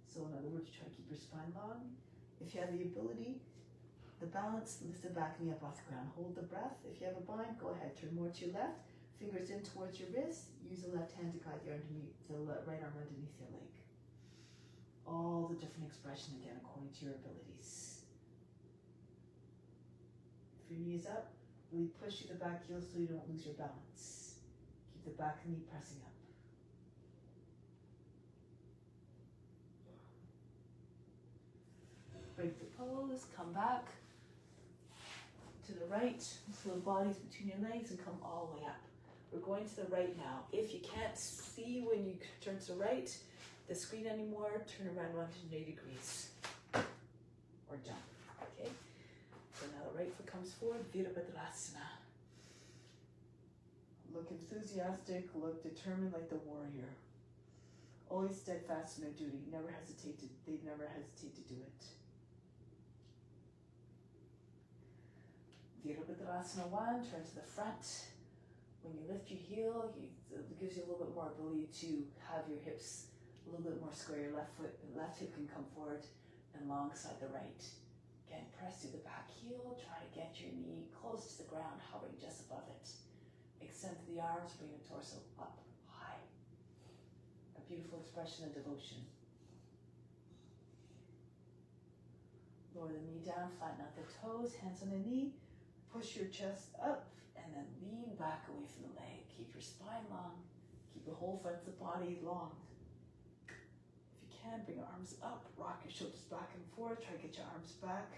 So in other words, try to keep your spine long. If you have the ability, the balance, lift the back knee up off the ground. Hold the breath. If you have a bind, go ahead. Turn more to your left. Fingers in towards your wrist. Use the left hand to guide the right arm underneath your leg. All the different expression again according to your abilities. If your knee is up, really push through the back heel so you don't lose your balance. Keep the back knee pressing up. Break the pose, come back to the right, so the body's between your legs and come all the way up. We're going to the right now. If you can't see when you turn to the right, the screen anymore, turn around 180 degrees or jump. Okay, so now the right foot comes forward, Virabhadrasana. Look enthusiastic, look determined like the warrior. Always steadfast in their duty, they never hesitate to do it. Virabhadrasana 1, turn to the front. When you lift your heel, it gives you a little bit more ability to have your hips a little bit more square. Your left hip can come forward and alongside the right. Again, press through the back heel, try to get your knee close to the ground, hovering just above it. Extend the arms, bring the torso up high. A beautiful expression of devotion. Lower the knee down, flatten out the toes, hands on the knee. Push your chest up and then lean back away from the leg. Keep your spine long. Keep the whole front of the body long. If you can, bring your arms up. Rock your shoulders back and forth. Try to get your arms back.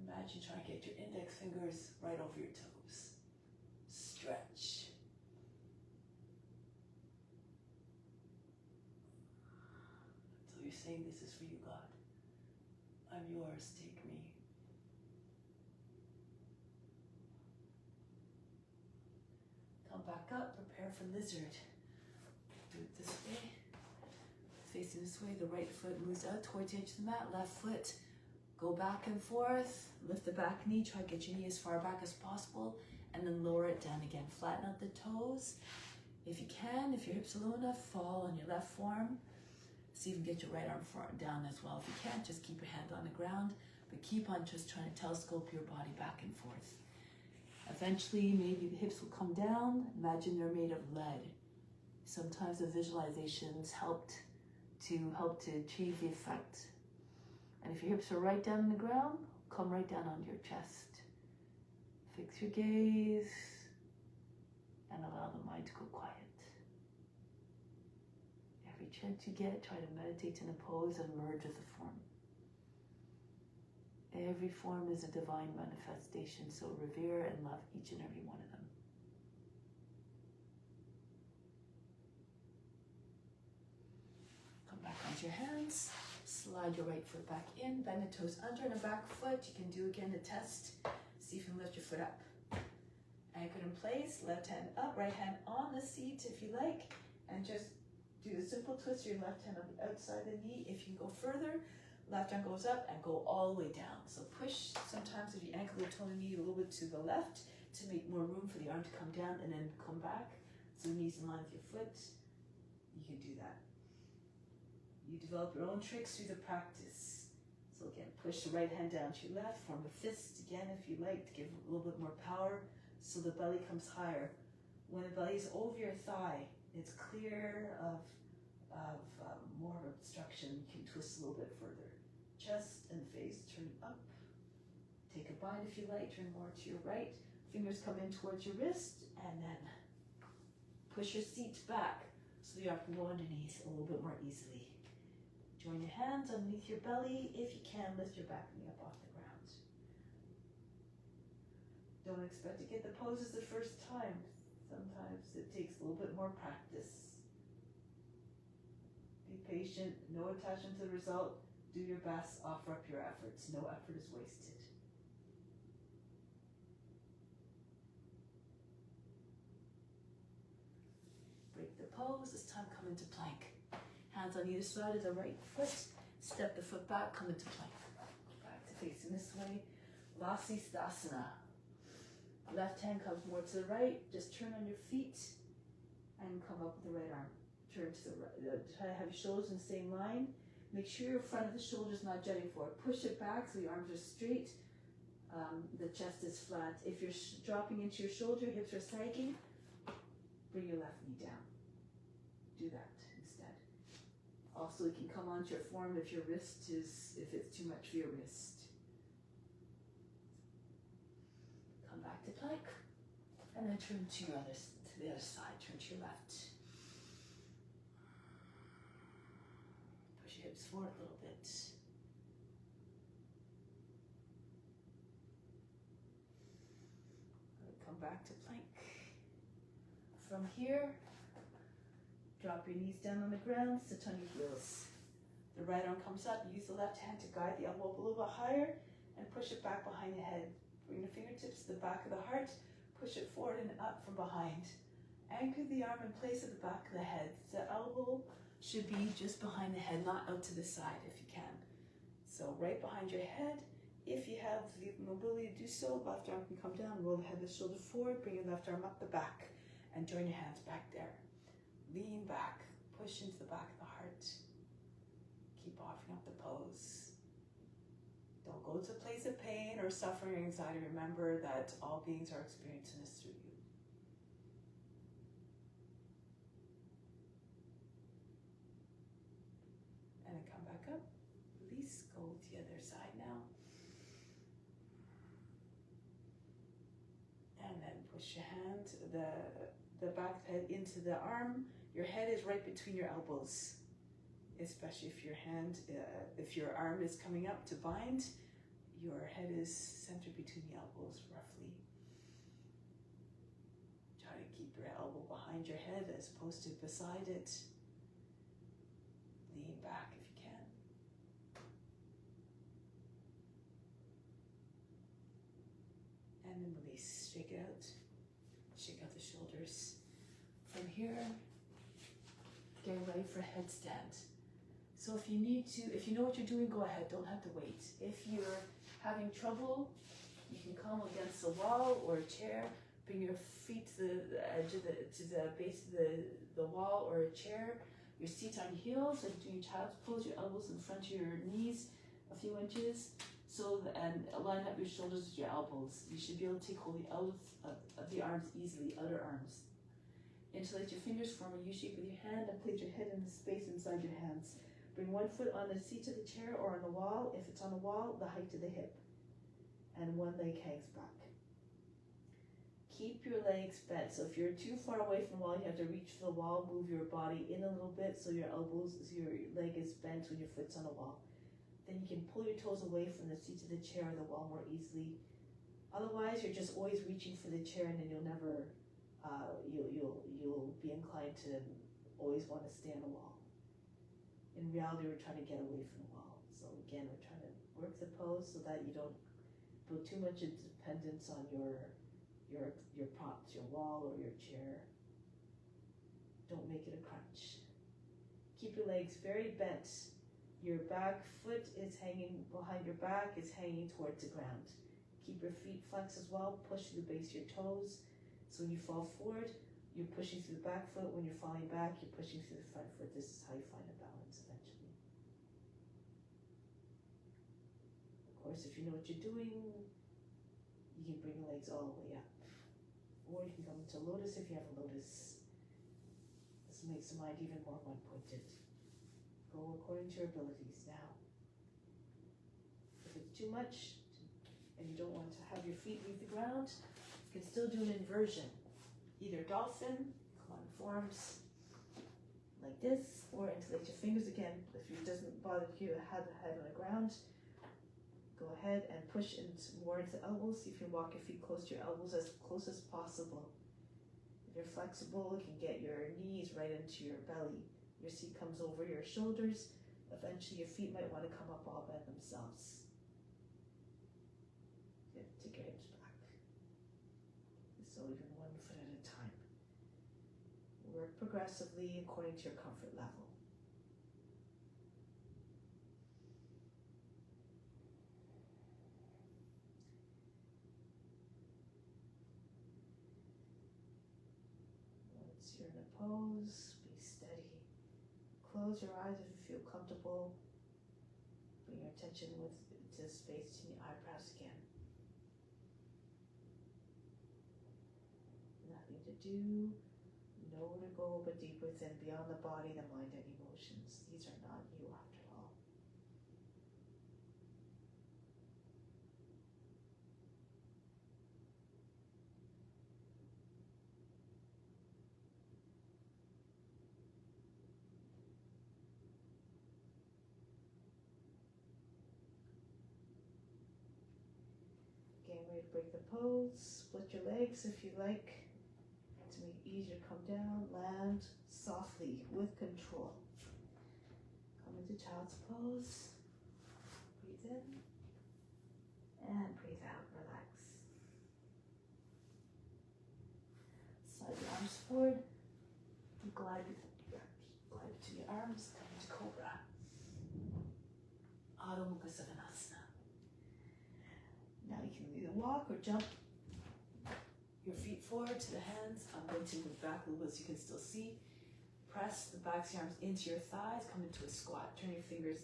Imagine trying to get your index fingers right over your toes. Stretch. So you're saying, this is for you, God. I'm yours, take me. Come back up, prepare for lizard. Do it this way. Facing this way, the right foot moves out towards the edge of the mat, left foot, go back and forth, lift the back knee, try to get your knee as far back as possible, and then lower it down again. Flatten out the toes. If you can, if your hips are low enough, fall on your left forearm. See if you can get your right arm down as well. If you can't, just keep your hand on the ground, but keep on just trying to telescope your body back and forth. Eventually, maybe the hips will come down. Imagine they're made of lead. Sometimes the visualizations help to achieve the effect. And if your hips are right down on the ground, come right down onto your chest. Fix your gaze and allow the mind to go quiet. Every chance you get, try to meditate in a pose and merge with the form. Every form is a divine manifestation, so revere and love each and every one of them. Come back onto your hands. Slide your right foot back in, bend the toes under and the back foot. You can do again the test. See if you can lift your foot up. Anchored in place, left hand up, right hand on the seat if you like. And just do the simple twist, your left hand on the outside of the knee. If you can go further, left arm goes up and go all the way down. So push sometimes if you ankle or toe the knee a little bit to the left to make more room for the arm to come down and then come back. So the knees in line with your foot. You can do that. You develop your own tricks through the practice. So again, push the right hand down to your left, form a fist again if you like to give a little bit more power so the belly comes higher. When the belly is over your thigh, it's clear of more obstruction. You can twist a little bit further. Chest and face turn up. Take a bind if you like, turn more to your right. Fingers come in towards your wrist and then push your seat back so the arm can go underneath a little bit more easily. Join your hands underneath your belly. If you can, lift your back knee up off the ground. Don't expect to get the poses the first time. Sometimes it takes a little bit more practice. Be patient, no attachment to the result. Do your best, offer up your efforts. No effort is wasted. Break the pose. This time come into plank. Hands on either side of the right foot. Step the foot back, come into plank. Go back to facing this way. Vasisthasana. Left hand comes more to the right. Just turn on your feet and come up with the right arm. Turn to the right. Try to have your shoulders in the same line. Make sure your front of the shoulder is not jutting forward. Push it back so your arms are straight. The chest is flat. If you're dropping into your shoulder, hips are sagging, bring your left knee down. Do that instead. Also, you can come onto your form if if it's too much for your wrist. Come back to plank, and then turn to the other side. Turn to your left. Push your hips forward a little bit. Come back to plank. From here, Drop your knees down on the ground, sit on your heels. The right arm comes up, use the left hand to guide the elbow a little bit higher and push it back behind the head. Bring the fingertips to the back of the heart, push it forward and up from behind. Anchor the arm in place at the back of the head. The elbow should be just behind the head, not out to the side if you can. So right behind your head. If you have the mobility to do so, left arm can come down, roll the head and shoulder forward, bring your left arm up the back, and join your hands back there. Lean back, push into the back of the heart. Keep offering up the pose. Don't go to a place of pain or suffering or anxiety. Remember that all beings are experiencing this through you. And then come back up. Release, go to the other side now. And then push your hand, the back head into the arm. Your head is right between your elbows, especially if your hand, if your arm is coming up to bind, your head is centered between the elbows roughly. Try to keep your elbow behind your head as opposed to beside it. Lean back if you can. And then release, shake it out. Shake out the shoulders. From here, get ready for headstand. So if you need to, if you know what you're doing, go ahead, don't have to wait. If you're having trouble, you can come against the wall or a chair, bring your feet to the edge of to the base of the wall or a chair, your seat on heels, and do your child's pose, your elbows in front of your knees a few inches, and line up your shoulders with your elbows. You should be able to take hold of the arms easily, other arms. Interlace your fingers, form a U shape with your hand, and place your head in the space inside your hands. Bring one foot on the seat of the chair or on the wall. If it's on the wall, the height of the hip. And one leg hangs back. Keep your legs bent. So if you're too far away from the wall, you have to reach for the wall, move your body in a little bit so your leg is bent when your foot's on the wall. Then you can pull your toes away from the seat of the chair or the wall more easily. Otherwise, you're just always reaching for the chair, and then you'll never, you'll be inclined to always want to stay on the wall. In reality, we're trying to get away from the wall. So again, we're trying to work the pose so that you don't put too much dependence on your props, your wall or your chair. Don't make it a crunch. Keep your legs very bent. Your back foot is hanging behind your back, is hanging towards the ground. Keep your feet flexed as well. Push through the base of your toes. So when you fall forward, you're pushing through the back foot. When you're falling back, you're pushing through the front foot. This is how you find a balance eventually. Of course, if you know what you're doing, you can bring your legs all the way up. Or you can come into lotus if you have a lotus. This makes the mind even more one-pointed. Go according to your abilities now. If it's too much and you don't want to have your feet leave the ground, you can still do an inversion. Either dolphin, come on, forms like this, or interlace your fingers again. If it doesn't bother you to have the head on the ground, go ahead and push more into the elbows. See if you can walk your feet close to your elbows as close as possible. If you're flexible, you can get your knees right into your belly. Your seat comes over your shoulders. Eventually your feet might want to come up all by themselves. Yeah, take your hips back. So even one foot at a time. Work progressively according to your comfort level. Once you're in a pose, be steady. Close your eyes if you feel comfortable. Bring your attention to space in your eyebrows again. Nothing to do, nowhere to go but deep within, beyond the body, the mind, and emotions. These are not you after all. Getting ready to break the pose. Split your legs if you like to make it easier. Come down, land softly with control. Come into child's pose. Breathe in and breathe out. Relax. Slide your arms forward. Glide between your arms. Come into cobra. Adho Mukha Savasana. Now you can either walk or jump your feet forward to the hands. I'm going to move back a little bit so you can still see. Press the backs of your arms into your thighs. Come into a squat. Turn your fingers,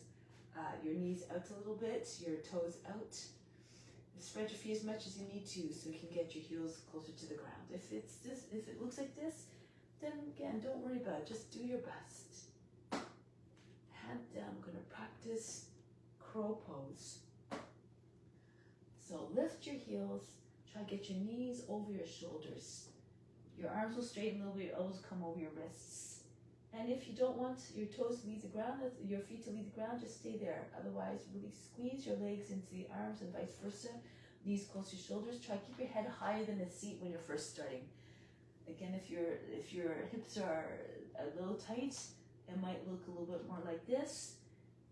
your knees out a little bit, your toes out. Spread your feet as much as you need to so you can get your heels closer to the ground. If it looks like this, then again, don't worry about it. Just do your best. Hand down. I'm going to practice crow pose. So lift your heels. Try to get your knees over your shoulders. Your arms will straighten a little bit. Your elbows come over your wrists. And if you don't want your toes to leave the ground, your feet to leave the ground, just stay there. Otherwise, really squeeze your legs into the arms and vice versa. Knees close to your shoulders. Try to keep your head higher than the seat when you're first starting. Again, if your hips are a little tight, it might look a little bit more like this.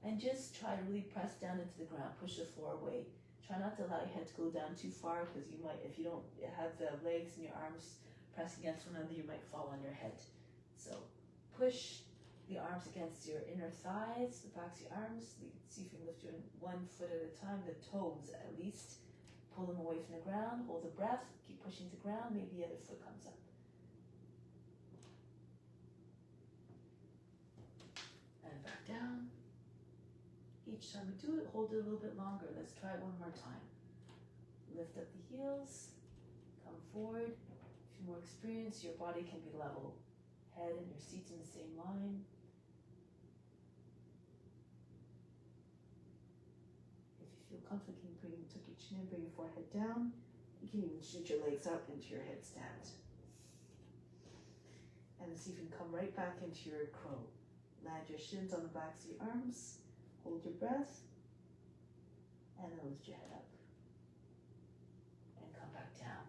And just try to really press down into the ground. Push the floor away. Try not to allow your head to go down too far because you might, if you don't have the legs and your arms pressed against one another, you might fall on your head. So push the arms against your inner thighs, the backs of your arms. You can see if you can lift your one foot at a time, the toes at least. Pull them away from the ground. Hold the breath. Keep pushing to the ground. Maybe the other foot comes up. And back down. Each time we do it, hold it a little bit longer. Let's try it one more time. Lift up the heels, come forward. If you're more experienced, your body can be level. Head and your seats in the same line. If you feel comfortable, you can tuck your chin in, bring your forehead down. You can even shoot your legs up into your headstand. And then see if you can come right back into your crow. Land your shins on the backs of your arms. Hold your breath, and then lift your head up, and come back down.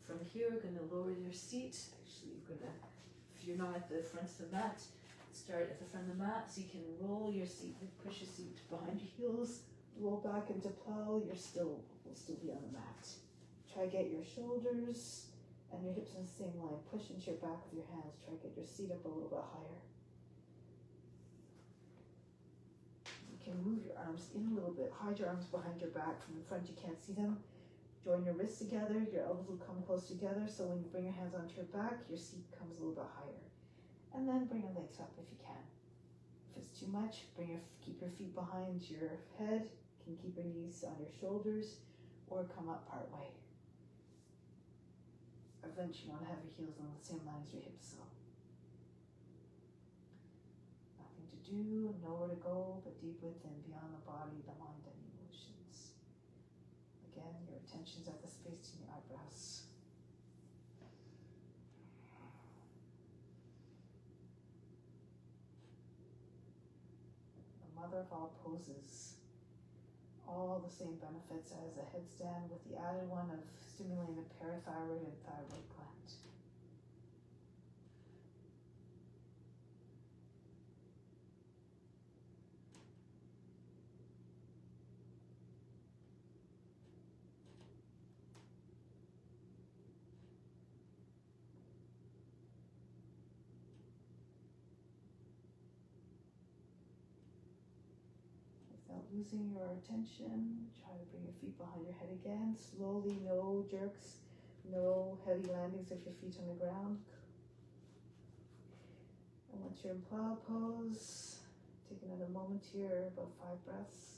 From here, we're going to lower your seat. Actually, if you're not at the front of the mat, start at the front of the mat, so you can roll your seat, push your seat behind your heels, roll back into plow. Will still be on the mat. Try to get your shoulders and your hips in the same line. Push into your back with your hands. Try to get your seat up a little bit higher. You can move your arms in a little bit. Hide your arms behind your back. From the front, you can't see them. Join your wrists together. Your elbows will come close together. So when you bring your hands onto your back, your seat comes a little bit higher. And then bring your legs up if you can. If it's too much, keep your feet behind your head. You can keep your knees on your shoulders or come up part way. Eventually, you want to have your heels on the same line as your hips. So nothing to do, nowhere to go, but deep within, beyond the body, the mind, and emotions. Again, your attention's at the space between your eyebrows. The mother of all poses. All the same benefits as a headstand with the added one of stimulating the parathyroid and thyroid gland. Without losing your attention, try to bring your feet behind your head again. Slowly, no jerks, no heavy landings of your feet on the ground. And once you're in plow pose, take another moment here, about 5 breaths.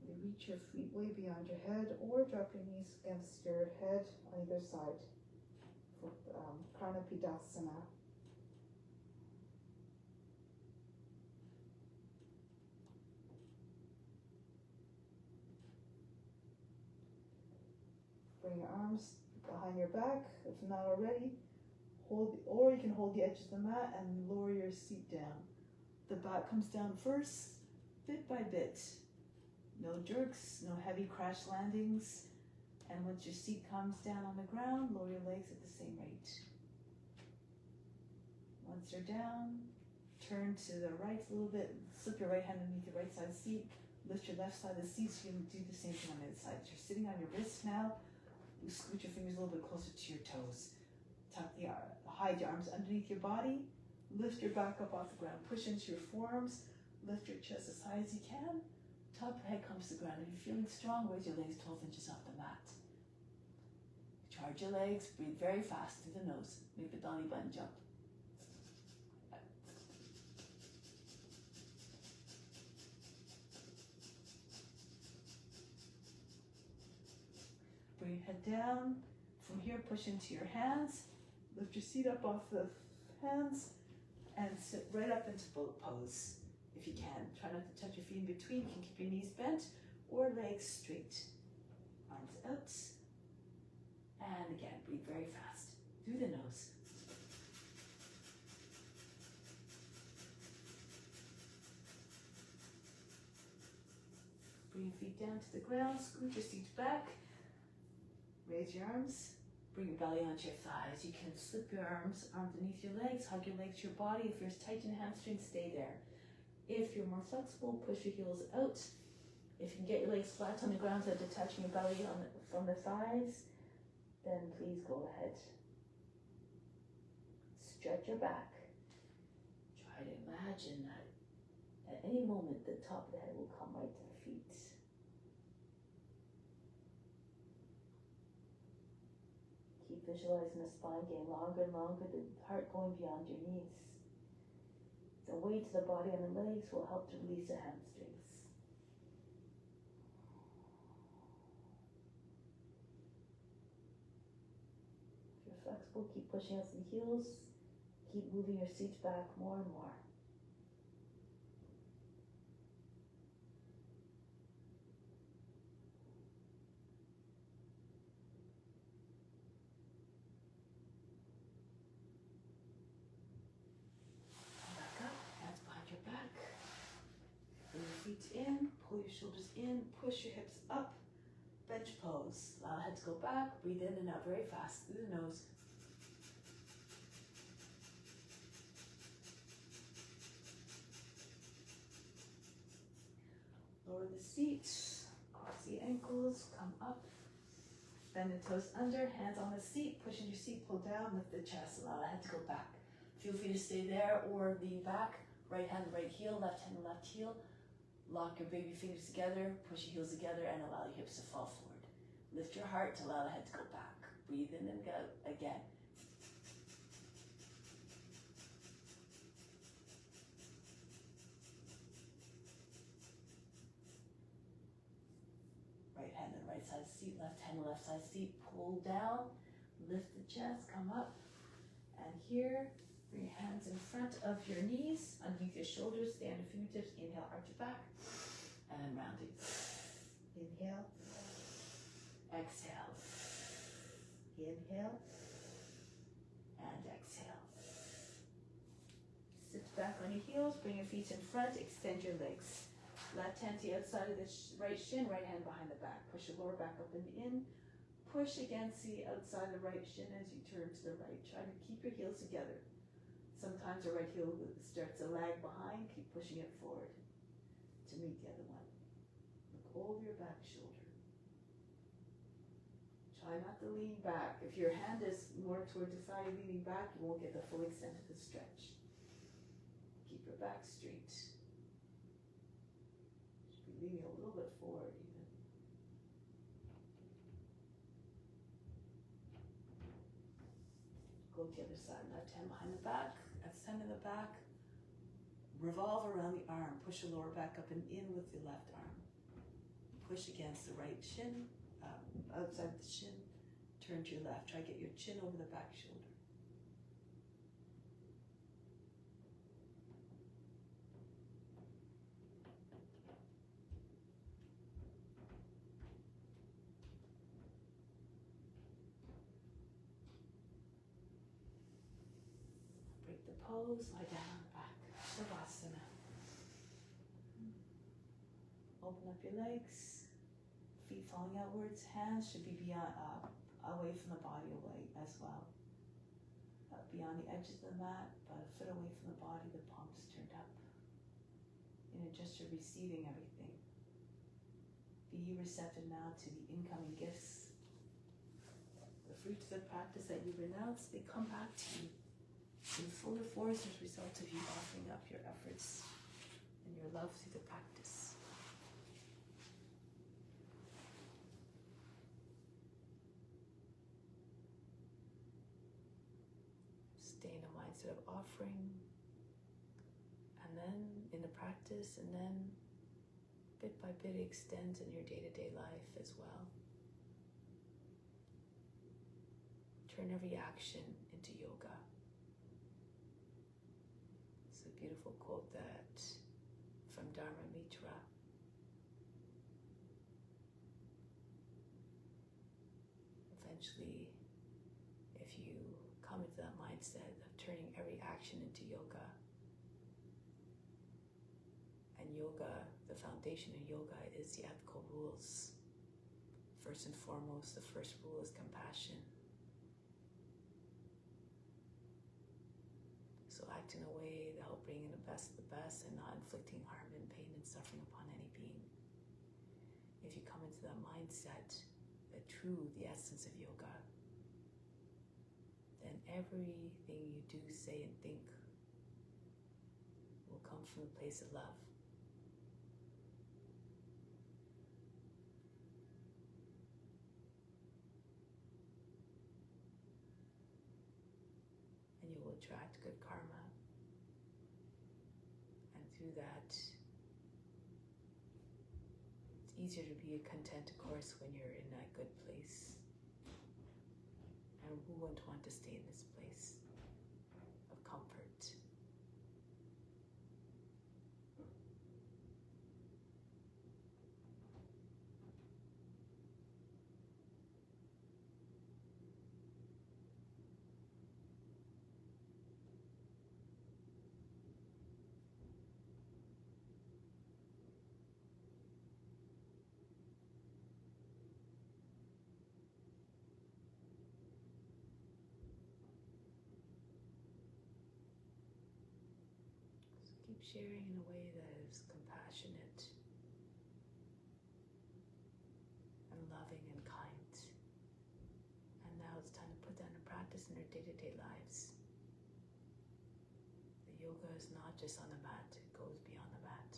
You reach your feet way beyond your head or drop your knees against your head on either side for Pranapidasana. Bring your arms behind your back, if not already. Or you can hold the edge of the mat and lower your seat down. The back comes down first, bit by bit. No jerks, no heavy crash landings. And once your seat comes down on the ground, lower your legs at the same rate. Once you're down, turn to the right a little bit, slip your right hand underneath your right side seat, lift your left side of the seat so you can do the same thing on the other side. You're sitting on your wrist now, you scoot your fingers a little bit closer to your toes. Tuck the hide your arms underneath your body, lift your back up off the ground, push into your forearms, lift your chest as high as you can, top of your head comes to the ground. If you're feeling strong, raise your legs 12 inches off the mat. Charge your legs, breathe very fast through the nose, make the Donny button jump. Bring your head down. From here, push into your hands. Lift your seat up off the hands and sit right up into boat pose if you can. Try not to touch your feet in between. You can keep your knees bent or legs straight. Arms out. And again, breathe very fast through the nose. Bring your feet down to the ground. Scoot your seat back. Raise your arms. Bring your belly onto your thighs. You can slip your arms underneath your legs, hug your legs to your body. If you're tight in hamstrings, stay there. If you're more flexible, push your heels out. If you can get your legs flat on the ground without detaching your belly from the thighs, then please go ahead. Stretch your back. Try to imagine that at any moment the top of the head will come right to the feet. Keep visualizing the spine getting longer and longer, the heart going beyond your knees. The weight to the body and the legs will help to release the hamstrings. If you're flexible, keep pushing out the heels. Keep moving your seat back more and more. In, pull your shoulders in, push your hips up, bench pose. Allow the head to go back, breathe in and out very fast through the nose. Lower the seat, cross the ankles, come up, bend the toes under, hands on the seat, push into your seat, pull down, lift the chest, allow the head to go back. Feel free to stay there or lean back, right hand, right heel, left hand, left heel. Lock your baby fingers together, push your heels together, and allow your hips to fall forward. Lift your heart to allow the head to go back. Breathe in and out again. Right hand and right side seat, left hand and left side seat. Pull down, lift the chest, come up. And here, bring your hands in front of your knees, underneath your shoulders, stay on your fingertips. Inhale, arch your back, and then rounding. Inhale, exhale. Inhale, and exhale. Sit back on your heels, bring your feet in front, extend your legs. Left hand to the outside of the right shin, right hand behind the back. Push your lower back up and in. Push against the outside of the right shin as you turn to the right. Try to keep your heels together. Sometimes the right heel starts to lag behind. Keep pushing it forward to meet the other one. Look over your back shoulder. Try not to lean back. If your hand is more towards the side, leaning back, you won't get the full extent of the stretch. Keep your back straight. Should be leaning a little bit forward even. Go to the other side. Left hand behind the back. Extend in the back, revolve around the arm, push your lower back up and in with the left arm. Push against the right shin, outside the shin, turn to your left. Try to get your chin over the back shoulder. Pose, lie down on the back, Shavasana. Open up your legs, feet falling outwards, hands should be beyond, away from the body, away as well. beyond the edges of the mat, about a foot away from the body, the palms turned up. In a gesture receiving everything. Be receptive now to the incoming gifts. The fruits of the practice that you renounce, they come back to you in fuller force as a result of you offering up your efforts and your love through the practice. Stay in a mindset of offering, and then in the practice, and then bit by bit it extends in your day-to-day life as well. Turn every action into yoga. It's a beautiful quote that from Dharma Mitra. Eventually, if you come into that mindset of turning every action into yoga, and yoga, the foundation of yoga is the ethical rules. First and foremost, the first rule is compassion. So act in a way that help bring in the best of the best and not inflicting harm and pain and suffering upon any being. If you come into that mindset, the essence of yoga, then everything you do, say, and think will come from a place of love. And you will attract good karma. And through that, it's easier to be content, of course, when you're in that good place. And who wouldn't want to stay in this place of comfort? Keep sharing in a way that is compassionate and loving and kind. And now it's time to put that into practice in our day-to-day lives. The yoga is not just on the mat, it goes beyond the mat.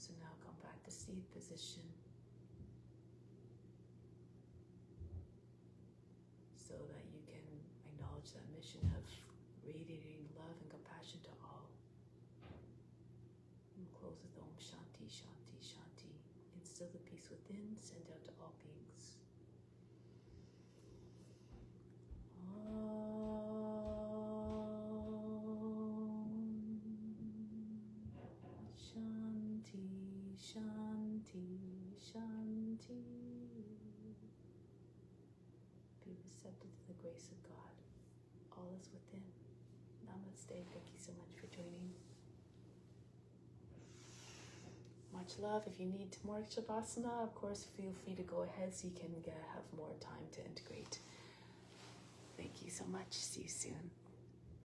So now come back to seated position. So that you can acknowledge that mission of radiating love and compassion to all. And close with Om Shanti, Shanti, Shanti. Instill the peace within, send out to all beings. Om Shanti, Shanti, Shanti. Be receptive to the grace of God. All is within. Namaste. Thank you so much for joining. Much love. If you need more Shavasana, of course, feel free to go ahead so you can have more time to integrate. Thank you so much. See you soon.